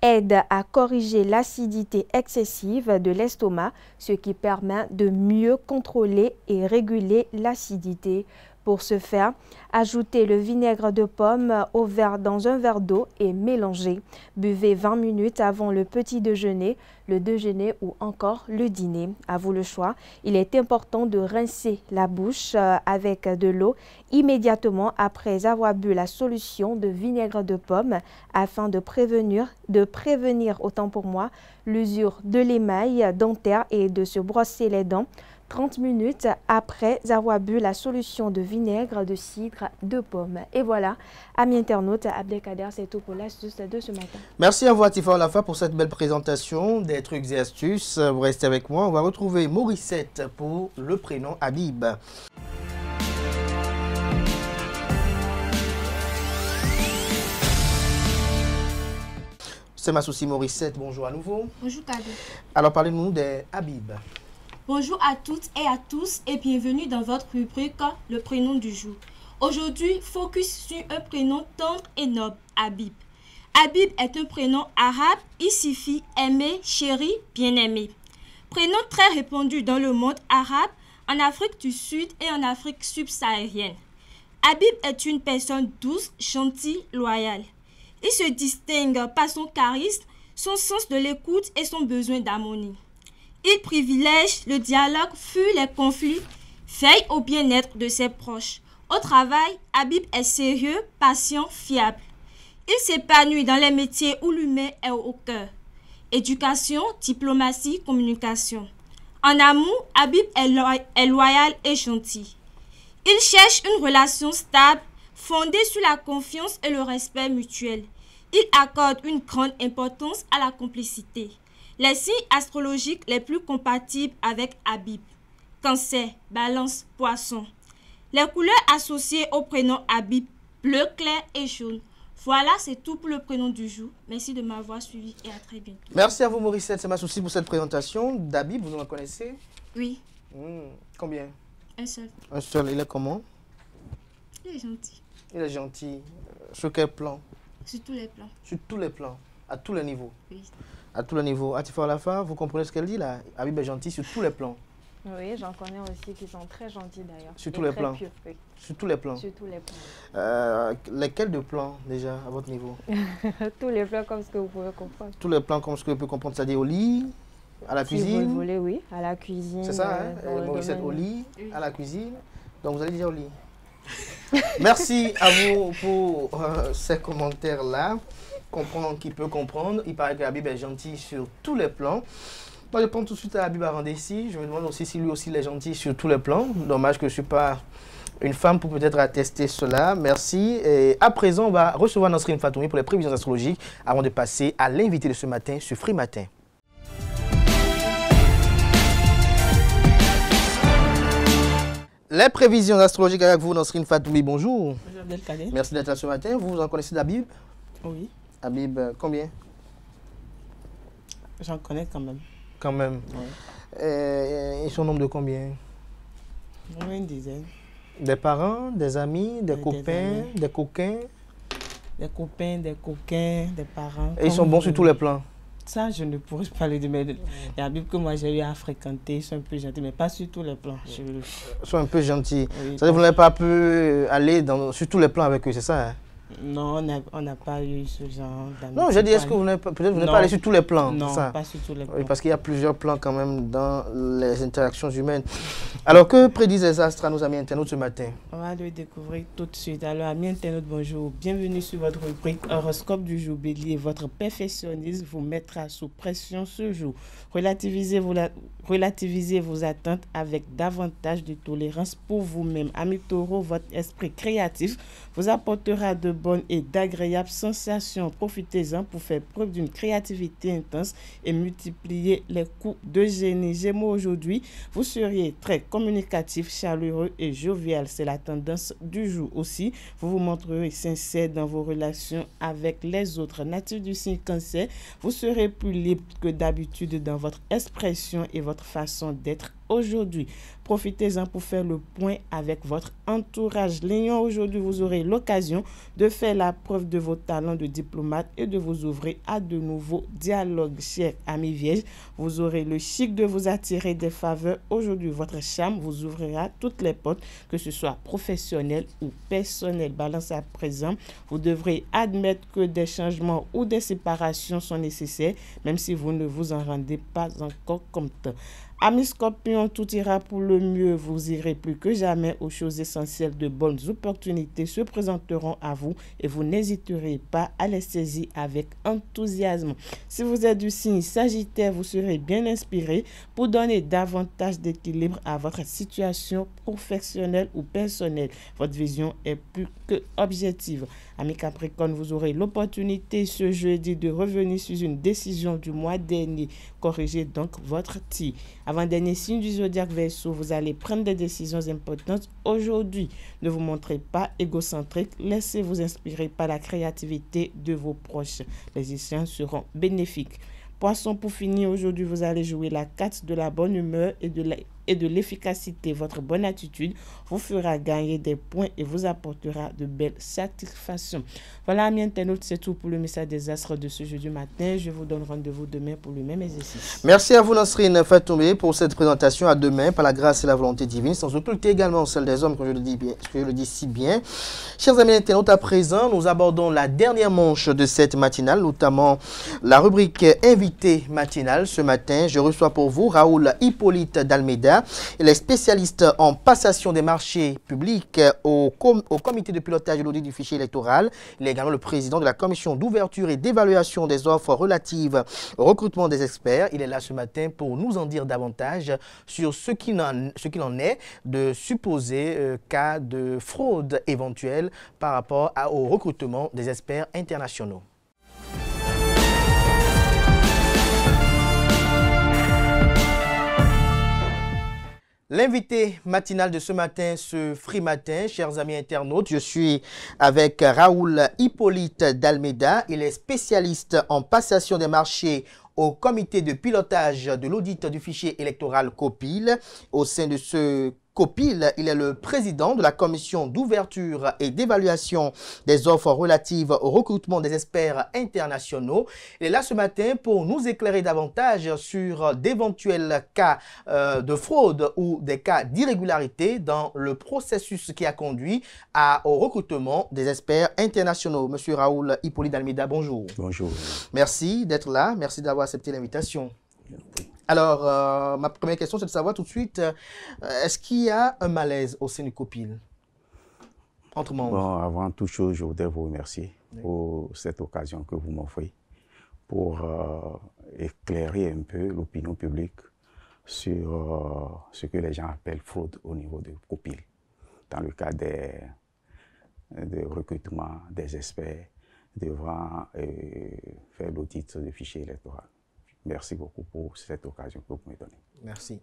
aide à corriger l'acidité excessive de l'estomac, ce qui permet de mieux contrôler et réguler l'acidité. Pour ce faire, ajoutez le vinaigre de pomme dans un verre d'eau et mélangez. Buvez 20 minutes avant le petit déjeuner, le déjeuner ou encore le dîner. À vous le choix. Il est important de rincer la bouche avec de l'eau immédiatement après avoir bu la solution de vinaigre de pomme afin de prévenir autant pour moi l'usure de l'émail dentaire et de se brosser les dents 30 minutes après avoir bu la solution de vinaigre de cidre de pomme. Et voilà, amis internautes, Abdelkader, c'est tout pour l'astuce de ce matin. Merci à vous, Atifor Lafa, pour cette belle présentation des trucs et astuces. Vous restez avec moi. On va retrouver Morissette pour le prénom Habib. C'est ma souci Morissette. Bonjour à nouveau. Bonjour, Kader. Alors, parlez-nous des Habib. Bonjour à toutes et à tous et bienvenue dans votre rubrique Le prénom du jour. Aujourd'hui, focus sur un prénom tendre et noble, Habib. Habib est un prénom arabe, il signifie aimé, chéri, bien-aimé. Prénom très répandu dans le monde arabe, en Afrique du Sud et en Afrique subsaharienne. Habib est une personne douce, gentille, loyale. Il se distingue par son charisme, son sens de l'écoute et son besoin d'harmonie. Il privilège le dialogue, fuit les conflits, veille au bien-être de ses proches. Au travail, Habib est sérieux, patient, fiable. Il s'épanouit dans les métiers où l'humain est au cœur. Éducation, diplomatie, communication. En amour, Habib est loyal et gentil. Il cherche une relation stable, fondée sur la confiance et le respect mutuel. Il accorde une grande importance à la complicité. Les signes astrologiques les plus compatibles avec Habib. Cancer, Balance, Poisson. Les couleurs associées au prénom Habib, bleu clair et jaune. Voilà, c'est tout pour le prénom du jour. Merci de m'avoir suivi et à très bientôt. Merci à vous, Morissette. C'est ma souci pour cette présentation. D'Habib, vous en connaissez? Oui. Combien? Un seul. Un seul. Il est comment? Il est gentil. Il est gentil. Sur quel plan? Sur tous les plans. Sur tous les plans. À tous les niveaux. Oui. À tous les niveaux. Atifor Lafa, vous comprenez ce qu'elle dit là? Habib est gentil sur tous les plans. Oui, j'en connais aussi qui sont très gentils d'ailleurs. Sur tous les plans. Pieux, oui. Sur tous les plans. Sur tous les plans. Lesquels de plans déjà à votre niveau? Tous les plans comme ce que vous pouvez comprendre. Tous les plans comme ce que vous pouvez comprendre, c'est-à-dire au lit, à la cuisine. Si vous le voulez, oui, à la cuisine. C'est ça, Morissette, au lit, à la cuisine. Donc vous allez dire au lit. Merci à vous pour ces commentaires-là. Comprendre qui peut comprendre. Il paraît que Habib est gentil sur tous les plans. Moi, je pense tout de suite à Habib Arandessi. Je me demande aussi si lui aussi il est gentil sur tous les plans. Dommage que je ne suis pas une femme pour peut-être attester cela. Merci. Et à présent, on va recevoir Nasrine Fatoumi pour les prévisions astrologiques avant de passer à l'invité de ce matin sur Free Matin. Les prévisions astrologiques avec vous, Nasrine Fatoumi, bonjour. Bonjour Abdelkader. Merci d'être là ce matin. Vous en connaissez d'Habib? Oui. Habib, combien? J'en connais quand même. Quand même. Oui. Ils sont au nombre de combien? Une dizaine. Des parents, des amis, des copains, des coquins? Des copains, des coquins, des parents. Et ils sont bons sur tous les plans? Ça, je ne pourrais pas le dire. Mais il y a Habib que moi j'ai eu à fréquenter, ils sont un peu gentils, mais pas sur tous les plans. Ils sont un peu gentils. Oui, ça veut dire que vous n'avez pas pu aller sur tous les plans avec eux, c'est ça? Hein? Non, on n'a pas eu ce genre d'amitié. Non, j'ai dit, est-ce que vous n'avez peut-être pas allé sur tous les plans? Non, ça? pas sur tous les plans. Oui, parce qu'il y a plusieurs plans quand même dans les interactions humaines. Alors, que prédisent les astres à nos amis internautes ce matin? On va le découvrir tout de suite. Alors, amis internautes, bonjour. Bienvenue sur votre rubrique Horoscope du jour Bélier. Votre perfectionnisme vous mettra sous pression ce jour. Relativisez vos attentes avec davantage de tolérance pour vous-même. Amis Taureau, votre esprit créatif vous apportera de bonnes et d'agréables sensations. Profitez-en pour faire preuve d'une créativité intense et multiplier les coups de génie. Gémeaux, aujourd'hui, vous seriez très communicatif, chaleureux et jovial. C'est la tendance du jour. Aussi, vous vous montrerez sincère dans vos relations avec les autres. Natifs du signe Cancer, vous serez plus libre que d'habitude dans votre expression et votre façon d'être aujourd'hui. Profitez-en pour faire le point avec votre entourage. Lion, aujourd'hui, vous aurez l'occasion de faire la preuve de vos talents de diplomate et de vous ouvrir à de nouveaux dialogues. Chers amis Vierges, vous aurez le chic de vous attirer des faveurs. Aujourd'hui, votre charme vous ouvrira toutes les portes, que ce soit professionnel ou personnel. Balance, à présent, vous devrez admettre que des changements ou des séparations sont nécessaires, même si vous ne vous en rendez pas encore compte. Amis Scorpions, tout ira pour le mieux. Vous irez plus que jamais aux choses essentielles. De bonnes opportunités se présenteront à vous et vous n'hésiterez pas à les saisir avec enthousiasme. Si vous êtes du signe Sagittaire, vous serez bien inspiré pour donner davantage d'équilibre à votre situation professionnelle ou personnelle. Votre vision est plus que objective. Amis Capricorne, vous aurez l'opportunité ce jeudi de revenir sur une décision du mois dernier. Corrigez donc votre tir. Avant-dernier signe du zodiaque Verseau, vous allez prendre des décisions importantes aujourd'hui. Ne vous montrez pas égocentrique, laissez-vous inspirer par la créativité de vos proches. Les échanges seront bénéfiques. Poisson, pour finir, aujourd'hui, vous allez jouer la carte de la bonne humeur et de l'efficacité. Votre bonne attitude vous fera gagner des points et vous apportera de belles satisfactions. Voilà, amis internautes, c'est tout pour le message des astres de ce jeudi matin. Je vous donne rendez-vous demain pour le même exercice. Merci à vous, Nasrine Fatoumi, pour cette présentation. À demain, par la grâce et la volonté divine, sans occulter également celle des hommes, comme je le dis si bien. Chers amis internautes, à présent, nous abordons la dernière manche de cette matinale, notamment la rubrique invité matinale. Ce matin, je reçois pour vous Raoul Hippolyte d'Almeida. Il est spécialiste en passation des marchés publics au comité de pilotage de l'audit du fichier électoral. Il est également le président de la commission d'ouverture et d'évaluation des offres relatives au recrutement des experts. Il est là ce matin pour nous en dire davantage sur ce qu'il en est de supposés cas de fraude éventuelle par rapport au recrutement des experts internationaux. L'invité matinal de ce matin, ce Free Matin, chers amis internautes, je suis avec Raoul Hippolyte d'Almeida. Il est spécialiste en passation des marchés au comité de pilotage de l'audit du fichier électoral COPIL. Au sein de ce Copil. Il est le président de la commission d'ouverture et d'évaluation des offres relatives au recrutement des experts internationaux. Il est là ce matin pour nous éclairer davantage sur d'éventuels cas de fraude ou des cas d'irrégularité dans le processus qui a conduit au recrutement des experts internationaux. Monsieur Raoul Hippolyte Almeida, bonjour. Bonjour. Merci d'être là, merci d'avoir accepté l'invitation. Alors, ma première question, c'est de savoir tout de suite, est-ce qu'il y a un malaise au sein du Copil entre membres? Bon, avant toute chose, je voudrais vous remercier pour cette occasion que vous m'offrez pour éclairer un peu l'opinion publique sur ce que les gens appellent fraude au niveau du Copil, dans le cas de recrutement des experts devant faire l'audit du fichier électoral. Merci beaucoup pour cette occasion que vous me donnez. Merci.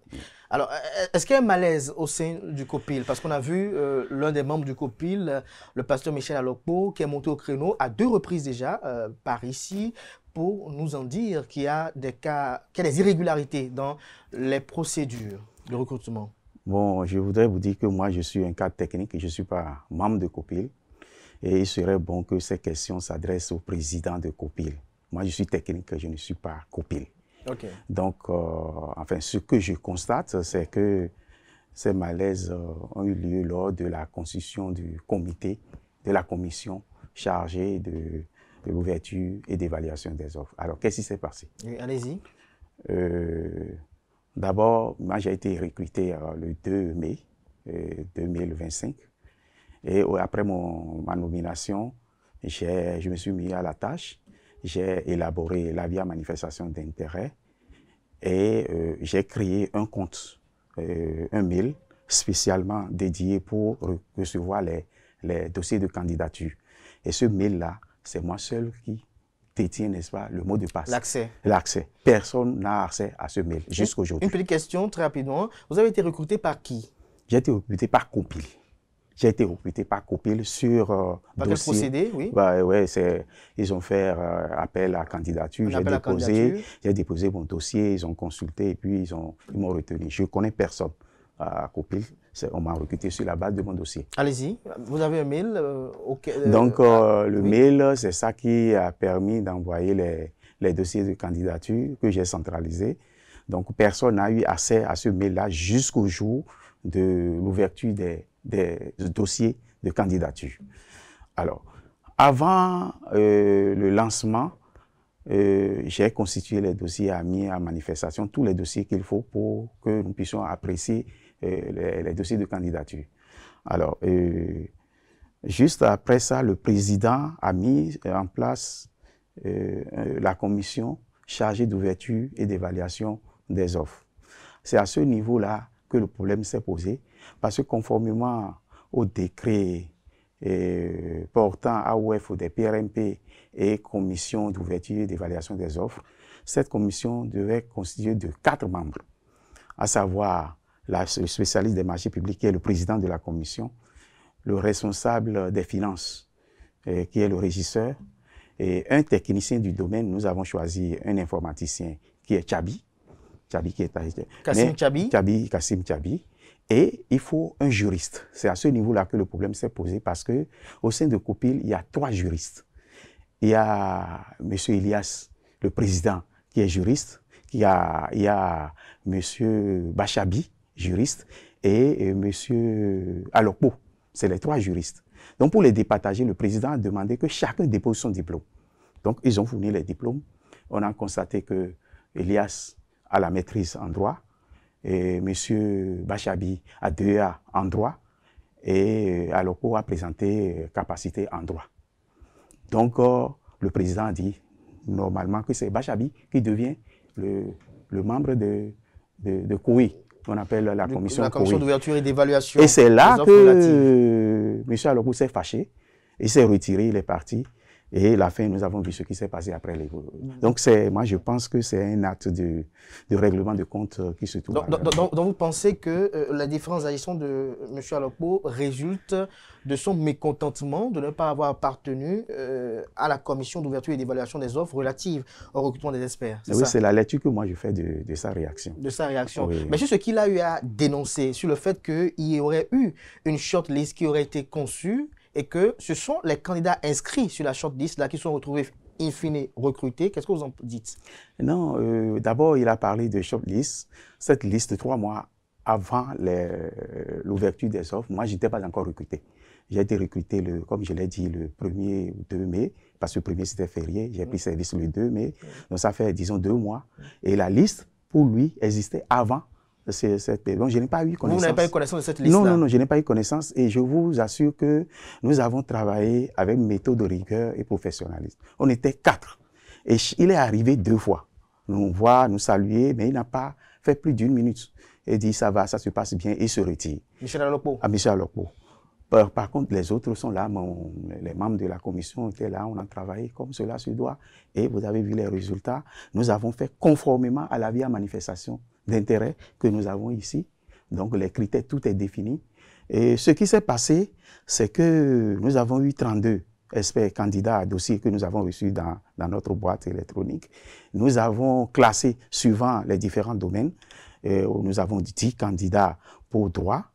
Alors, est-ce qu'il y a un malaise au sein du Copil? Parce qu'on a vu l'un des membres du Copil, le pasteur Michel Alokpo, qui est monté au créneau à 2 reprises déjà par ici pour nous en dire qu'il y a des cas, qu'il y a des irrégularités dans les procédures de recrutement. Bon, je voudrais vous dire que moi, je suis un cadre technique et je ne suis pas membre de Copil. Et il serait bon que ces questions s'adressent au président de Copil. Moi, je suis technique, je ne suis pas Copil. Okay. Donc, enfin, ce que je constate, c'est que ces malaises ont eu lieu lors de la constitution du comité, de la commission chargée de l'ouverture et d'évaluation des offres. Alors, qu'est-ce qui s'est passé? Allez-y. D'abord, moi, j'ai été recruté le 2 mai 2025. Et après ma nomination, je me suis mis à la tâche. J'ai élaboré l'avis à manifestation d'intérêt et j'ai créé un compte, un mail spécialement dédié pour recevoir les dossiers de candidature. Et ce mail-là, c'est moi seul qui détient, n'est-ce pas, le mot de passe. L'accès. L'accès. Personne n'a accès à ce mail jusqu'aujourd'hui. Une petite question, très rapidement. Vous avez été recruté par qui? J'ai été recruté par Copil. J'ai été recruté par Copil sur par quel procédé, oui? Bah, ouais, ils ont fait appel à candidature. J'ai déposé mon dossier, ils ont consulté et puis ils m'ont retenu. Je ne connais personne à Copil. On m'a recruté sur la base de mon dossier. Allez-y, vous avez un mail Donc, le mail, c'est ça qui a permis d'envoyer les dossiers de candidature que j'ai centralisés. Donc, personne n'a eu accès à ce mail-là jusqu'au jour de l'ouverture des dossiers de candidature. Alors, avant le lancement, j'ai constitué les dossiers mis à manifestation, tous les dossiers qu'il faut pour que nous puissions apprécier les dossiers de candidature. Alors, juste après ça, le président a mis en place la commission chargée d'ouverture et d'évaluation des offres. C'est à ce niveau-là que le problème s'est posé, parce que conformément au décret portant AOF des PRMP et commission d'ouverture et d'évaluation des offres, cette commission devait constituer de 4 membres, à savoir le spécialiste des marchés publics qui est le président de la commission, le responsable des finances qui est le régisseur, et un technicien du domaine. Nous avons choisi un informaticien qui est Tchabi, Kassim Tchabi. Et il faut un juriste. C'est à ce niveau-là que le problème s'est posé parce qu'au sein de Copil, il y a 3 juristes. Il y a M. Elias, le président, qui est juriste. Il y a M. Bachabi, juriste, et M. Alokpo. C'est les 3 juristes. Donc pour les départager, le président a demandé que chacun dépose son diplôme. Donc ils ont fourni les diplômes. On a constaté que Elias a la maîtrise en droit, et M. Bachabi a 2A en droit, et Alokpo a présenté capacité en droit. Donc, le président a dit normalement que c'est Bachabi qui devient le membre de COI, qu'on appelle la commission d'ouverture et d'évaluation. Et c'est là que M. Alokpo s'est fâché, il s'est retiré, il est parti. Et la fin, nous avons vu ce qui s'est passé après les votes. Donc, moi, je pense que c'est un acte de règlement de compte qui se trouve. Donc, vous pensez que la différence d'agissement de M. Alokpo résulte de son mécontentement de ne pas avoir appartenu à la commission d'ouverture et d'évaluation des offres relatives au recrutement des experts? Oui, c'est la lecture que moi je fais de sa réaction. De sa réaction. Oui. Mais sur ce qu'il a eu à dénoncer, sur le fait qu'il y aurait eu une shortlist qui aurait été conçue, et que ce sont les candidats inscrits sur la shortlist là qui sont retrouvés in fine recrutés. Qu'est-ce que vous en dites? Non, d'abord, il a parlé de shortlist. Cette liste, 3 mois avant l'ouverture des offres, moi, je n'étais pas encore recruté. J'ai été recruté, comme je l'ai dit, le 1er ou 2 mai, parce que le 1er c'était férié. J'ai pris service le 2 mai. Donc, ça fait, disons, 2 mois. Et la liste, pour lui, existait avant. Donc, je n'ai pas eu connaissance. Vous n'avez pas eu connaissance de cette liste-là? Non, je n'ai pas eu connaissance et je vous assure que nous avons travaillé avec méthode de rigueur et professionnalisme. On était 4 et il est arrivé 2 fois. Nous voir, nous saluer, mais il n'a pas fait plus d'1 minute. Il dit ça va, ça se passe bien et se retire. Michel Alokpo? À Michel Alokpo. Par contre, les autres sont là, les membres de la commission étaient là, on a travaillé comme cela se doit et vous avez vu les résultats. Nous avons fait conformément à l'avis à manifestation d'intérêt que nous avons ici. Donc, les critères, tout est défini. Et ce qui s'est passé, c'est que nous avons eu 32 experts candidats à dossier que nous avons reçus dans notre boîte électronique. Nous avons classé suivant les différents domaines. Nous avons 10 candidats pour droit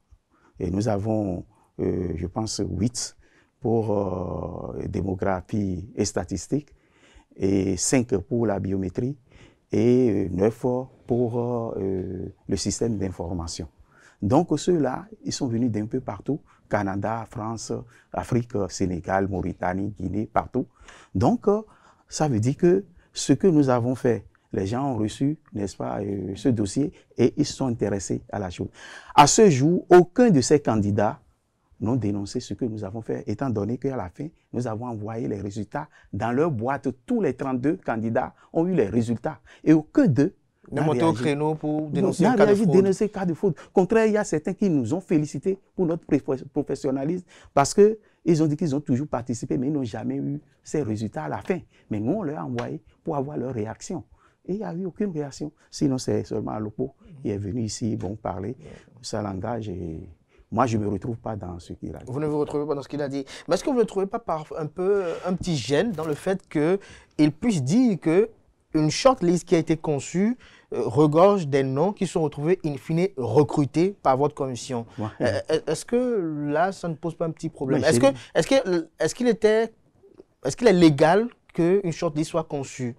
et nous avons, je pense, 8 pour démographie et statistique et 5 pour la biométrie et 9 pour le système d'information. Donc ceux-là, ils sont venus d'un peu partout, Canada, France, Afrique, Sénégal, Mauritanie, Guinée, partout. Donc ça veut dire que ce que nous avons fait, les gens ont reçu, n'est-ce pas, ce dossier et ils sont intéressés à la chose. À ce jour, aucun de ces candidats n'ont dénoncé ce que nous avons fait, étant donné qu'à la fin, nous avons envoyé les résultats dans leur boîte. Tous les 32 candidats ont eu les résultats. Et aucun d'eux n'a monté au créneau pour dénoncer un cas de fraude. Contraire, il y a certains qui nous ont félicités pour notre professionnalisme parce qu'ils ont dit qu'ils ont toujours participé, mais ils n'ont jamais eu ces résultats à la fin. Mais nous, on leur a envoyé pour avoir leur réaction. Et il n'y a eu aucune réaction. Sinon, c'est seulement Alokpo qui est venu ici, parler, ça l'engage et... Moi, je ne me retrouve pas dans ce qu'il a dit. Vous ne vous retrouvez pas dans ce qu'il a dit. Mais est-ce que vous ne trouvez pas un petit gêne dans le fait qu'il puisse dire qu'une shortlist qui a été conçue regorge des noms qui sont retrouvés in fine recrutés par votre commission? Ouais. Est-ce que là, ça ne pose pas un petit problème? Est-ce qu'il est légal qu'une shortlist soit conçue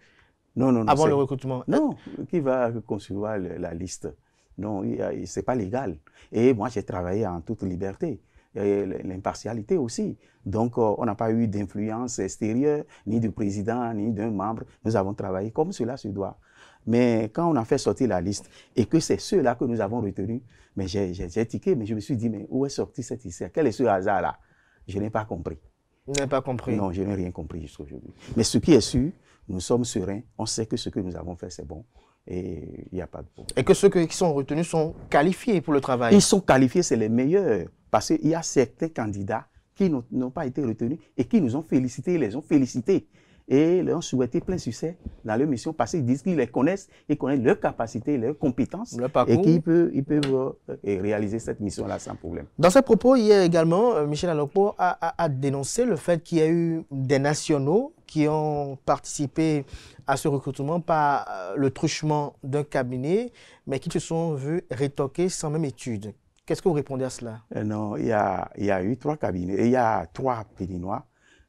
avant le recrutement? Non, qui va concevoir la liste? Non, ce n'est pas légal. Et moi, j'ai travaillé en toute liberté. L'impartialité aussi. Donc, on n'a pas eu d'influence extérieure, ni du président, ni d'un membre. Nous avons travaillé comme cela se doit. Mais quand on a fait sortir la liste, et que c'est ceux-là que nous avons retenus, mais j'ai tiqué, mais je me suis dit, mais où est sorti cette histoire? Quel est ce hasard-là? Je n'ai pas compris. Vous n'avez pas compris? Non, je n'ai rien compris jusqu'à aujourd'hui. Mais ce qui est sûr, nous sommes sereins. On sait que ce que nous avons fait, c'est bon. Et il n'y a pas de problème. Et que ceux qui sont retenus sont qualifiés pour le travail? Ils sont qualifiés, c'est les meilleurs. Parce qu'il y a certains candidats qui n'ont pas été retenus et qui nous ont félicités, ils les ont félicités. Et leur ont souhaité plein succès dans leur mission parce qu'ils disent qu'ils les connaissent, ils connaissent leurs capacités, leurs compétences et qu'ils peuvent réaliser cette mission-là sans problème. Dans ces propos, il y a également, Michel Alokpo a dénoncé le fait qu'il y a eu des nationaux qui ont participé à ce recrutement par le truchement d'un cabinet, mais qui se sont vus rétoquer sans même étude. Qu'est-ce que vous répondez à cela? Non, il y a eu 3 cabinets. Et il y a 3 Béninois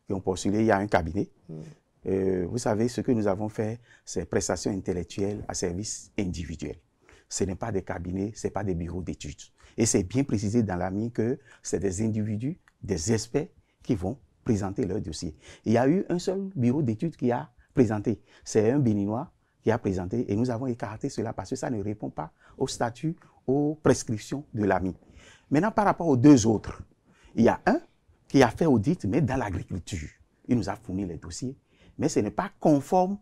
qui ont postulé. Il y a un cabinet. Vous savez, ce que nous avons fait, c'est prestations intellectuelles à service individuel. Ce n'est pas des cabinets, ce n'est pas des bureaux d'études. Et c'est bien précisé dans l'AMI que c'est des individus, des experts qui vont présenter leur dossier. Il y a eu un seul bureau d'études qui a présenté. C'est un Béninois qui a présenté et nous avons écarté cela parce que ça ne répond pas au statut, aux prescriptions de l'AMI. Maintenant, par rapport aux 2 autres, il y a un qui a fait audit, mais dans l'agriculture. Il nous a fourni les dossiers, mais ce n'est pas conforme,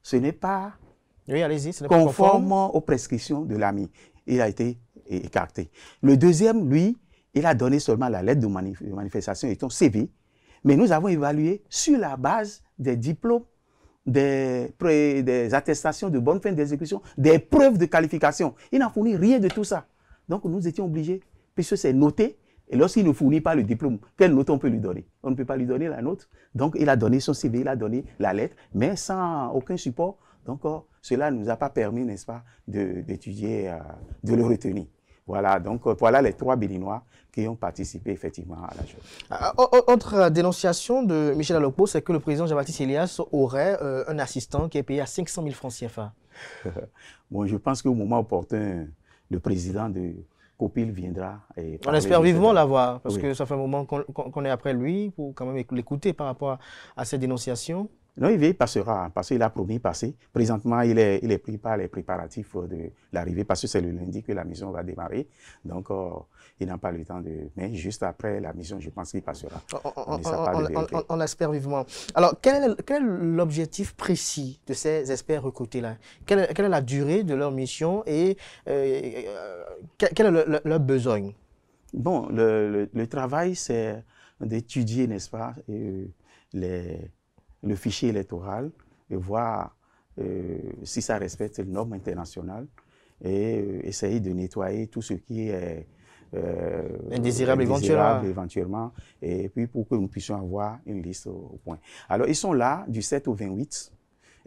ce n'est pas conforme aux prescriptions de l'AMI. Il a été écarté. Le deuxième, lui, il a donné seulement la lettre de manifestation et son CV, Mais nous avons évalué sur la base des diplômes, des attestations de bonne fin d'exécution, des preuves de qualification. Il n'a fourni rien de tout ça. Donc nous étions obligés, puisque c'est noté, et lorsqu'il ne fournit pas le diplôme, quelle note on peut lui donner? On ne peut pas lui donner la note. Donc il a donné son CV, il a donné la lettre, mais sans aucun support. Donc cela ne nous a pas permis, n'est-ce pas, d'étudier, de le retenir. Voilà, donc voilà les 3 Béninois qui ont participé effectivement à la chose. Autre dénonciation de Michel Alokpo, c'est que le président Jean-Baptiste Elias aurait un assistant qui est payé à 500 000 francs CFA. Bon, je pense qu'au moment opportun, le président de Copil viendra. On espère vivement l'avoir, parce que ça fait un moment qu'on est après lui, pour quand même l'écouter par rapport à ces dénonciations. Non, il passera, parce qu'il a promis passer. Présentement, il est pris par les préparatifs de l'arrivée, parce que c'est le lundi que la mission va démarrer. Donc, il n'a pas le temps de... Mais juste après la mission, je pense qu'il passera. On l'espère vivement. Alors, quel est l'objectif précis de ces experts recrutés-là? Quelle est la durée de leur mission et quelle est leur besogne? Bon, le travail, c'est d'étudier, n'est-ce pas, le fichier électoral et voir si ça respecte les normes internationales et essayer de nettoyer tout ce qui est indésirable éventuellement, et puis pour que nous puissions avoir une liste au point. Alors, ils sont là du 7 au 28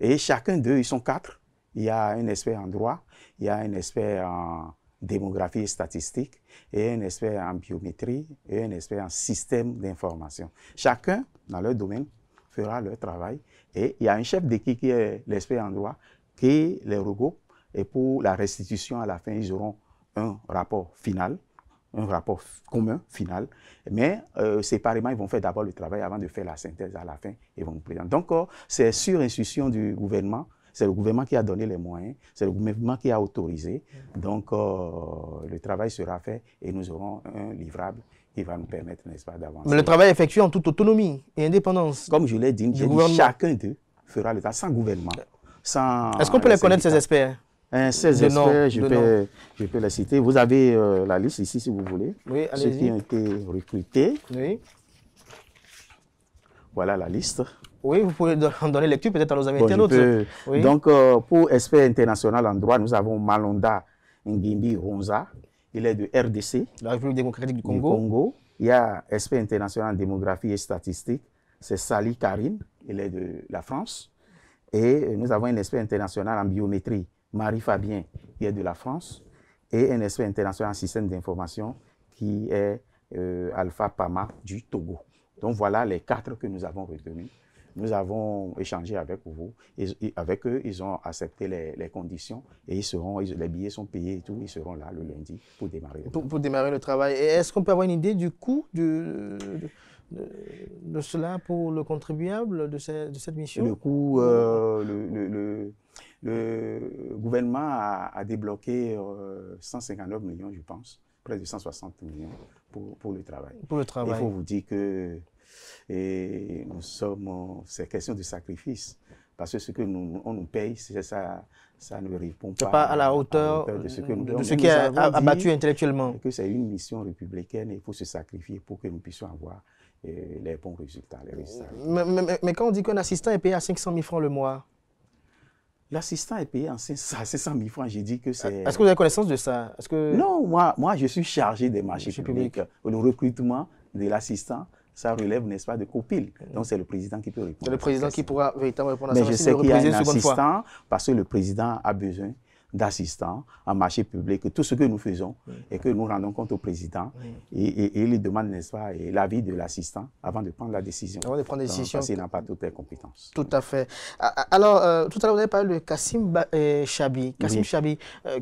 et chacun d'eux, ils sont 4. Il y a un expert en droit, il y a un expert en démographie et statistique, et un expert en biométrie et un expert en système d'information. Chacun, dans leur domaine, fera leur travail. Et il y a un chef d'équipe qui est l'expert en droit qui les regroupe. Et pour la restitution, à la fin, ils auront un rapport final, un rapport commun final. Mais séparément, ils vont faire d'abord le travail avant de faire la synthèse à la fin. Ils vont nous présenter. Donc, c'est sur instruction du gouvernement. C'est le gouvernement qui a donné les moyens. C'est le gouvernement qui a autorisé. Donc, le travail sera fait et nous aurons un livrable qui va nous permettre, n'est-ce pas, d'avancer. Mais le travail est effectué en toute autonomie et indépendance. Comme je l'ai dit, chacun d'eux fera le travail sans gouvernement. Est-ce qu'on peut les connaître, ces experts? Ces experts, je peux les citer. Vous avez la liste ici, si vous voulez. Oui, allez-y. Ceux qui ont été recrutés. Oui. Voilà la liste. Oui, vous pouvez en donner lecture peut-être à nos amis internautes. Oui. Donc, pour expert international en droit, nous avons Malonda Ngimbi Ronza. Il est de RDC. La République démocratique du Congo. Il y a expert international en démographie et statistique. C'est Sali Karine. Il est de la France. Et nous avons un expert international en biométrie, Marie Fabien, qui est de la France. Et un expert international en système d'information, qui est Alpha Pama du Togo. Donc voilà les 4 que nous avons retenus. Nous avons échangé avec vous, avec eux, ils ont accepté les conditions et les billets sont payés et tout, ils seront là le lundi pour démarrer. Pour démarrer le travail. Et est-ce qu'on peut avoir une idée du coût de cela pour le contribuable de cette mission? Le coût, le gouvernement a débloqué 159 millions, je pense, près de 160 millions pour le travail. Pour le travail. Il faut vous dire que c'est question de sacrifice. Parce que ce que on nous paye, ça ne répond pas à la hauteur de ce qui est abattu intellectuellement. Que c'est une mission républicaine et il faut se sacrifier pour que nous puissions avoir les bons résultats. Mais quand on dit qu'un assistant est payé à 500 000 francs le mois, l'assistant est payé à 500 000 francs, j'ai dit que c'est... Est-ce que vous avez connaissance de ça? Non, moi je suis chargé des marchés publics. Le recrutement de l'assistant, ça relève, n'est-ce pas, de Copil. Donc c'est le président qui peut répondre. C'est le président qui pourra véritablement répondre à ça. Mais je sais qu'il y a un assistant, parce que le président a besoin d'assistants en marché public, tout ce que nous faisons et que nous rendons compte au président et il lui demande, n'est-ce pas, l'avis de l'assistant avant de prendre la décision. Avant de prendre la décision. Parce qu'il n'a pas toutes les compétences. Tout à fait. Alors, tout à l'heure, vous avez parlé de Kassim Chabi. Kassim Chabi,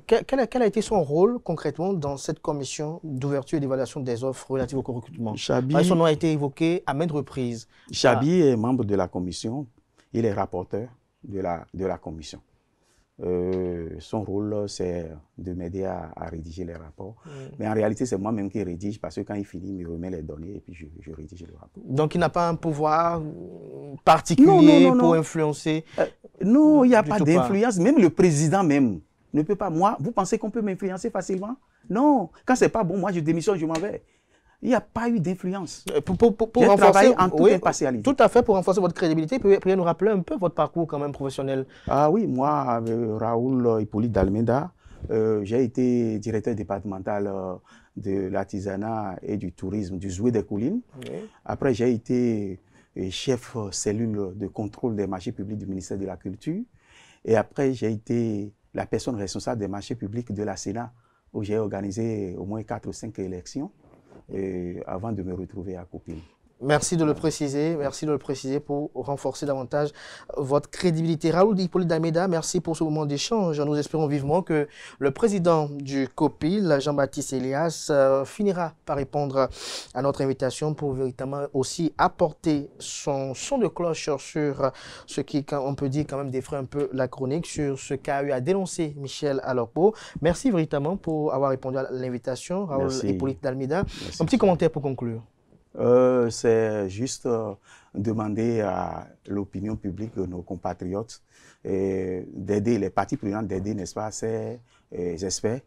quel a été son rôle concrètement dans cette commission d'ouverture et d'évaluation des offres relatives au recrutement? Son nom a été évoqué à maintes reprises. Chabi est membre de la commission, il est rapporteur de la commission. Son rôle, c'est de m'aider à rédiger les rapports. Mais en réalité, c'est moi-même qui rédige parce que quand il finit, il me remet les données et puis je rédige le rapport. Donc, il n'a pas un pouvoir particulier pour influencer? Non, il n'y a pas d'influence. Même le président même ne peut pas. Moi, vous pensez qu'on peut m'influencer facilement? Non. Quand ce n'est pas bon, moi, je démissionne, je m'en vais. Il n'y a pas eu d'influence. Pour renforcer en toute impartialité. Tout à fait, pour renforcer votre crédibilité, pouvez-vous nous rappeler un peu votre parcours quand même professionnel? Ah oui, moi, Raoul Hippolyte d'Almeida, j'ai été directeur départemental de l'artisanat et du tourisme du Zoué des Collines. Oui. Après, j'ai été chef cellule de contrôle des marchés publics du ministère de la Culture. Et après, j'ai été la personne responsable des marchés publics de la Sénat, où j'ai organisé au moins 4 ou 5 élections avant de me retrouver à Copil. Merci de le préciser pour renforcer davantage votre crédibilité. Raoul Hippolyte d'Almeida, merci pour ce moment d'échange. Nous espérons vivement que le président du COPIL, Jean-Baptiste Elias, finira par répondre à notre invitation pour véritablement aussi apporter son son de cloche sur ce qui, on peut dire, quand même défraie un peu la chronique, sur ce qu'a eu à dénoncer Michel Alorpo. Merci véritablement pour avoir répondu à l'invitation, Raoul Hippolyte d'Almeida. Un petit commentaire pour conclure. C'est juste demander à l'opinion publique de nos compatriotes d'aider les parties prenantes, d'aider, n'est-ce pas, ces experts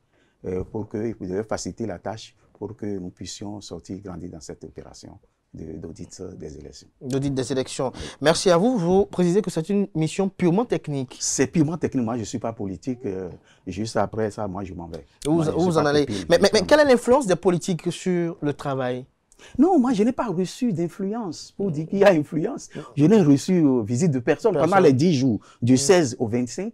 pour qu'ils puissent faciliter la tâche pour que nous puissions sortir grandir dans cette opération d'audit des élections. D'audit des élections. Merci à vous. Vous précisez que c'est une mission purement technique. C'est purement technique. Moi, je ne suis pas politique. Juste après ça, moi, je m'en vais. Vous en allez. Mais quelle est l'influence des politiques sur le travail? Non, moi, je n'ai pas reçu d'influence pour dire qu'il y a influence. Je n'ai reçu visite de personne pendant les 10 jours, du 16 au 25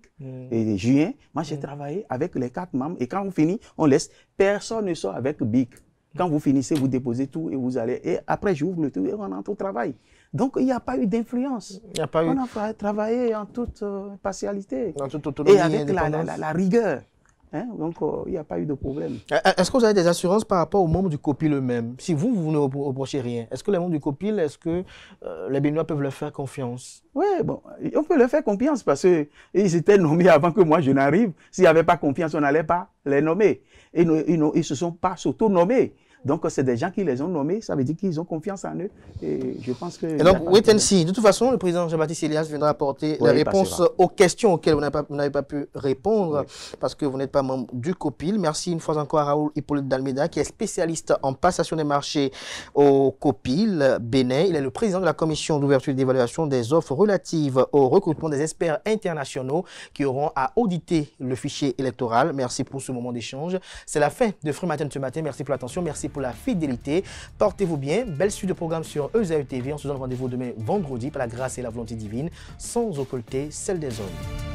juin. Moi, j'ai travaillé avec les 4 membres et quand on finit, on laisse. Personne ne sort avec BIC. Quand vous finissez, vous déposez tout et vous allez. Et après, j'ouvre le tout et on entre au travail. Donc, il n'y a pas eu d'influence. On a travaillé en toute impartialité. En toute autonomie et avec la rigueur. Hein? Donc, il n'y a pas eu de problème. Est-ce que vous avez des assurances par rapport aux membres du COPIL eux-mêmes? Si vous ne reprochez rien, est-ce que les membres du COPIL, est-ce que les Béninois peuvent leur faire confiance? Oui, bon, on peut leur faire confiance parce qu'ils étaient nommés avant que moi je n'arrive. S'il n'y avait pas confiance, on n'allait pas les nommer. Et ils ne se sont pas s'auto-nommés. Donc, c'est des gens qui les ont nommés, ça veut dire qu'ils ont confiance en eux. Et je pense que... Et donc, wait and see. De toute façon, le président Jean-Baptiste Elias viendra apporter les réponses aux questions auxquelles vous n'avez pas pu répondre parce que vous n'êtes pas membre du COPIL. Merci une fois encore à Raoul Hippolyte d'Almeida, qui est spécialiste en passation des marchés au COPIL Bénin. Il est le président de la commission d'ouverture et d'évaluation des offres relatives au recrutement des experts internationaux qui auront à auditer le fichier électoral. Merci pour ce moment d'échange. C'est la fin de Frimatin de ce matin. Merci pour l'attention. Merci pour la fidélité. Portez-vous bien. Belle suite de programme sur EZAE TV. On se donne rendez-vous demain vendredi par la grâce et la volonté divine, sans occulter celle des hommes.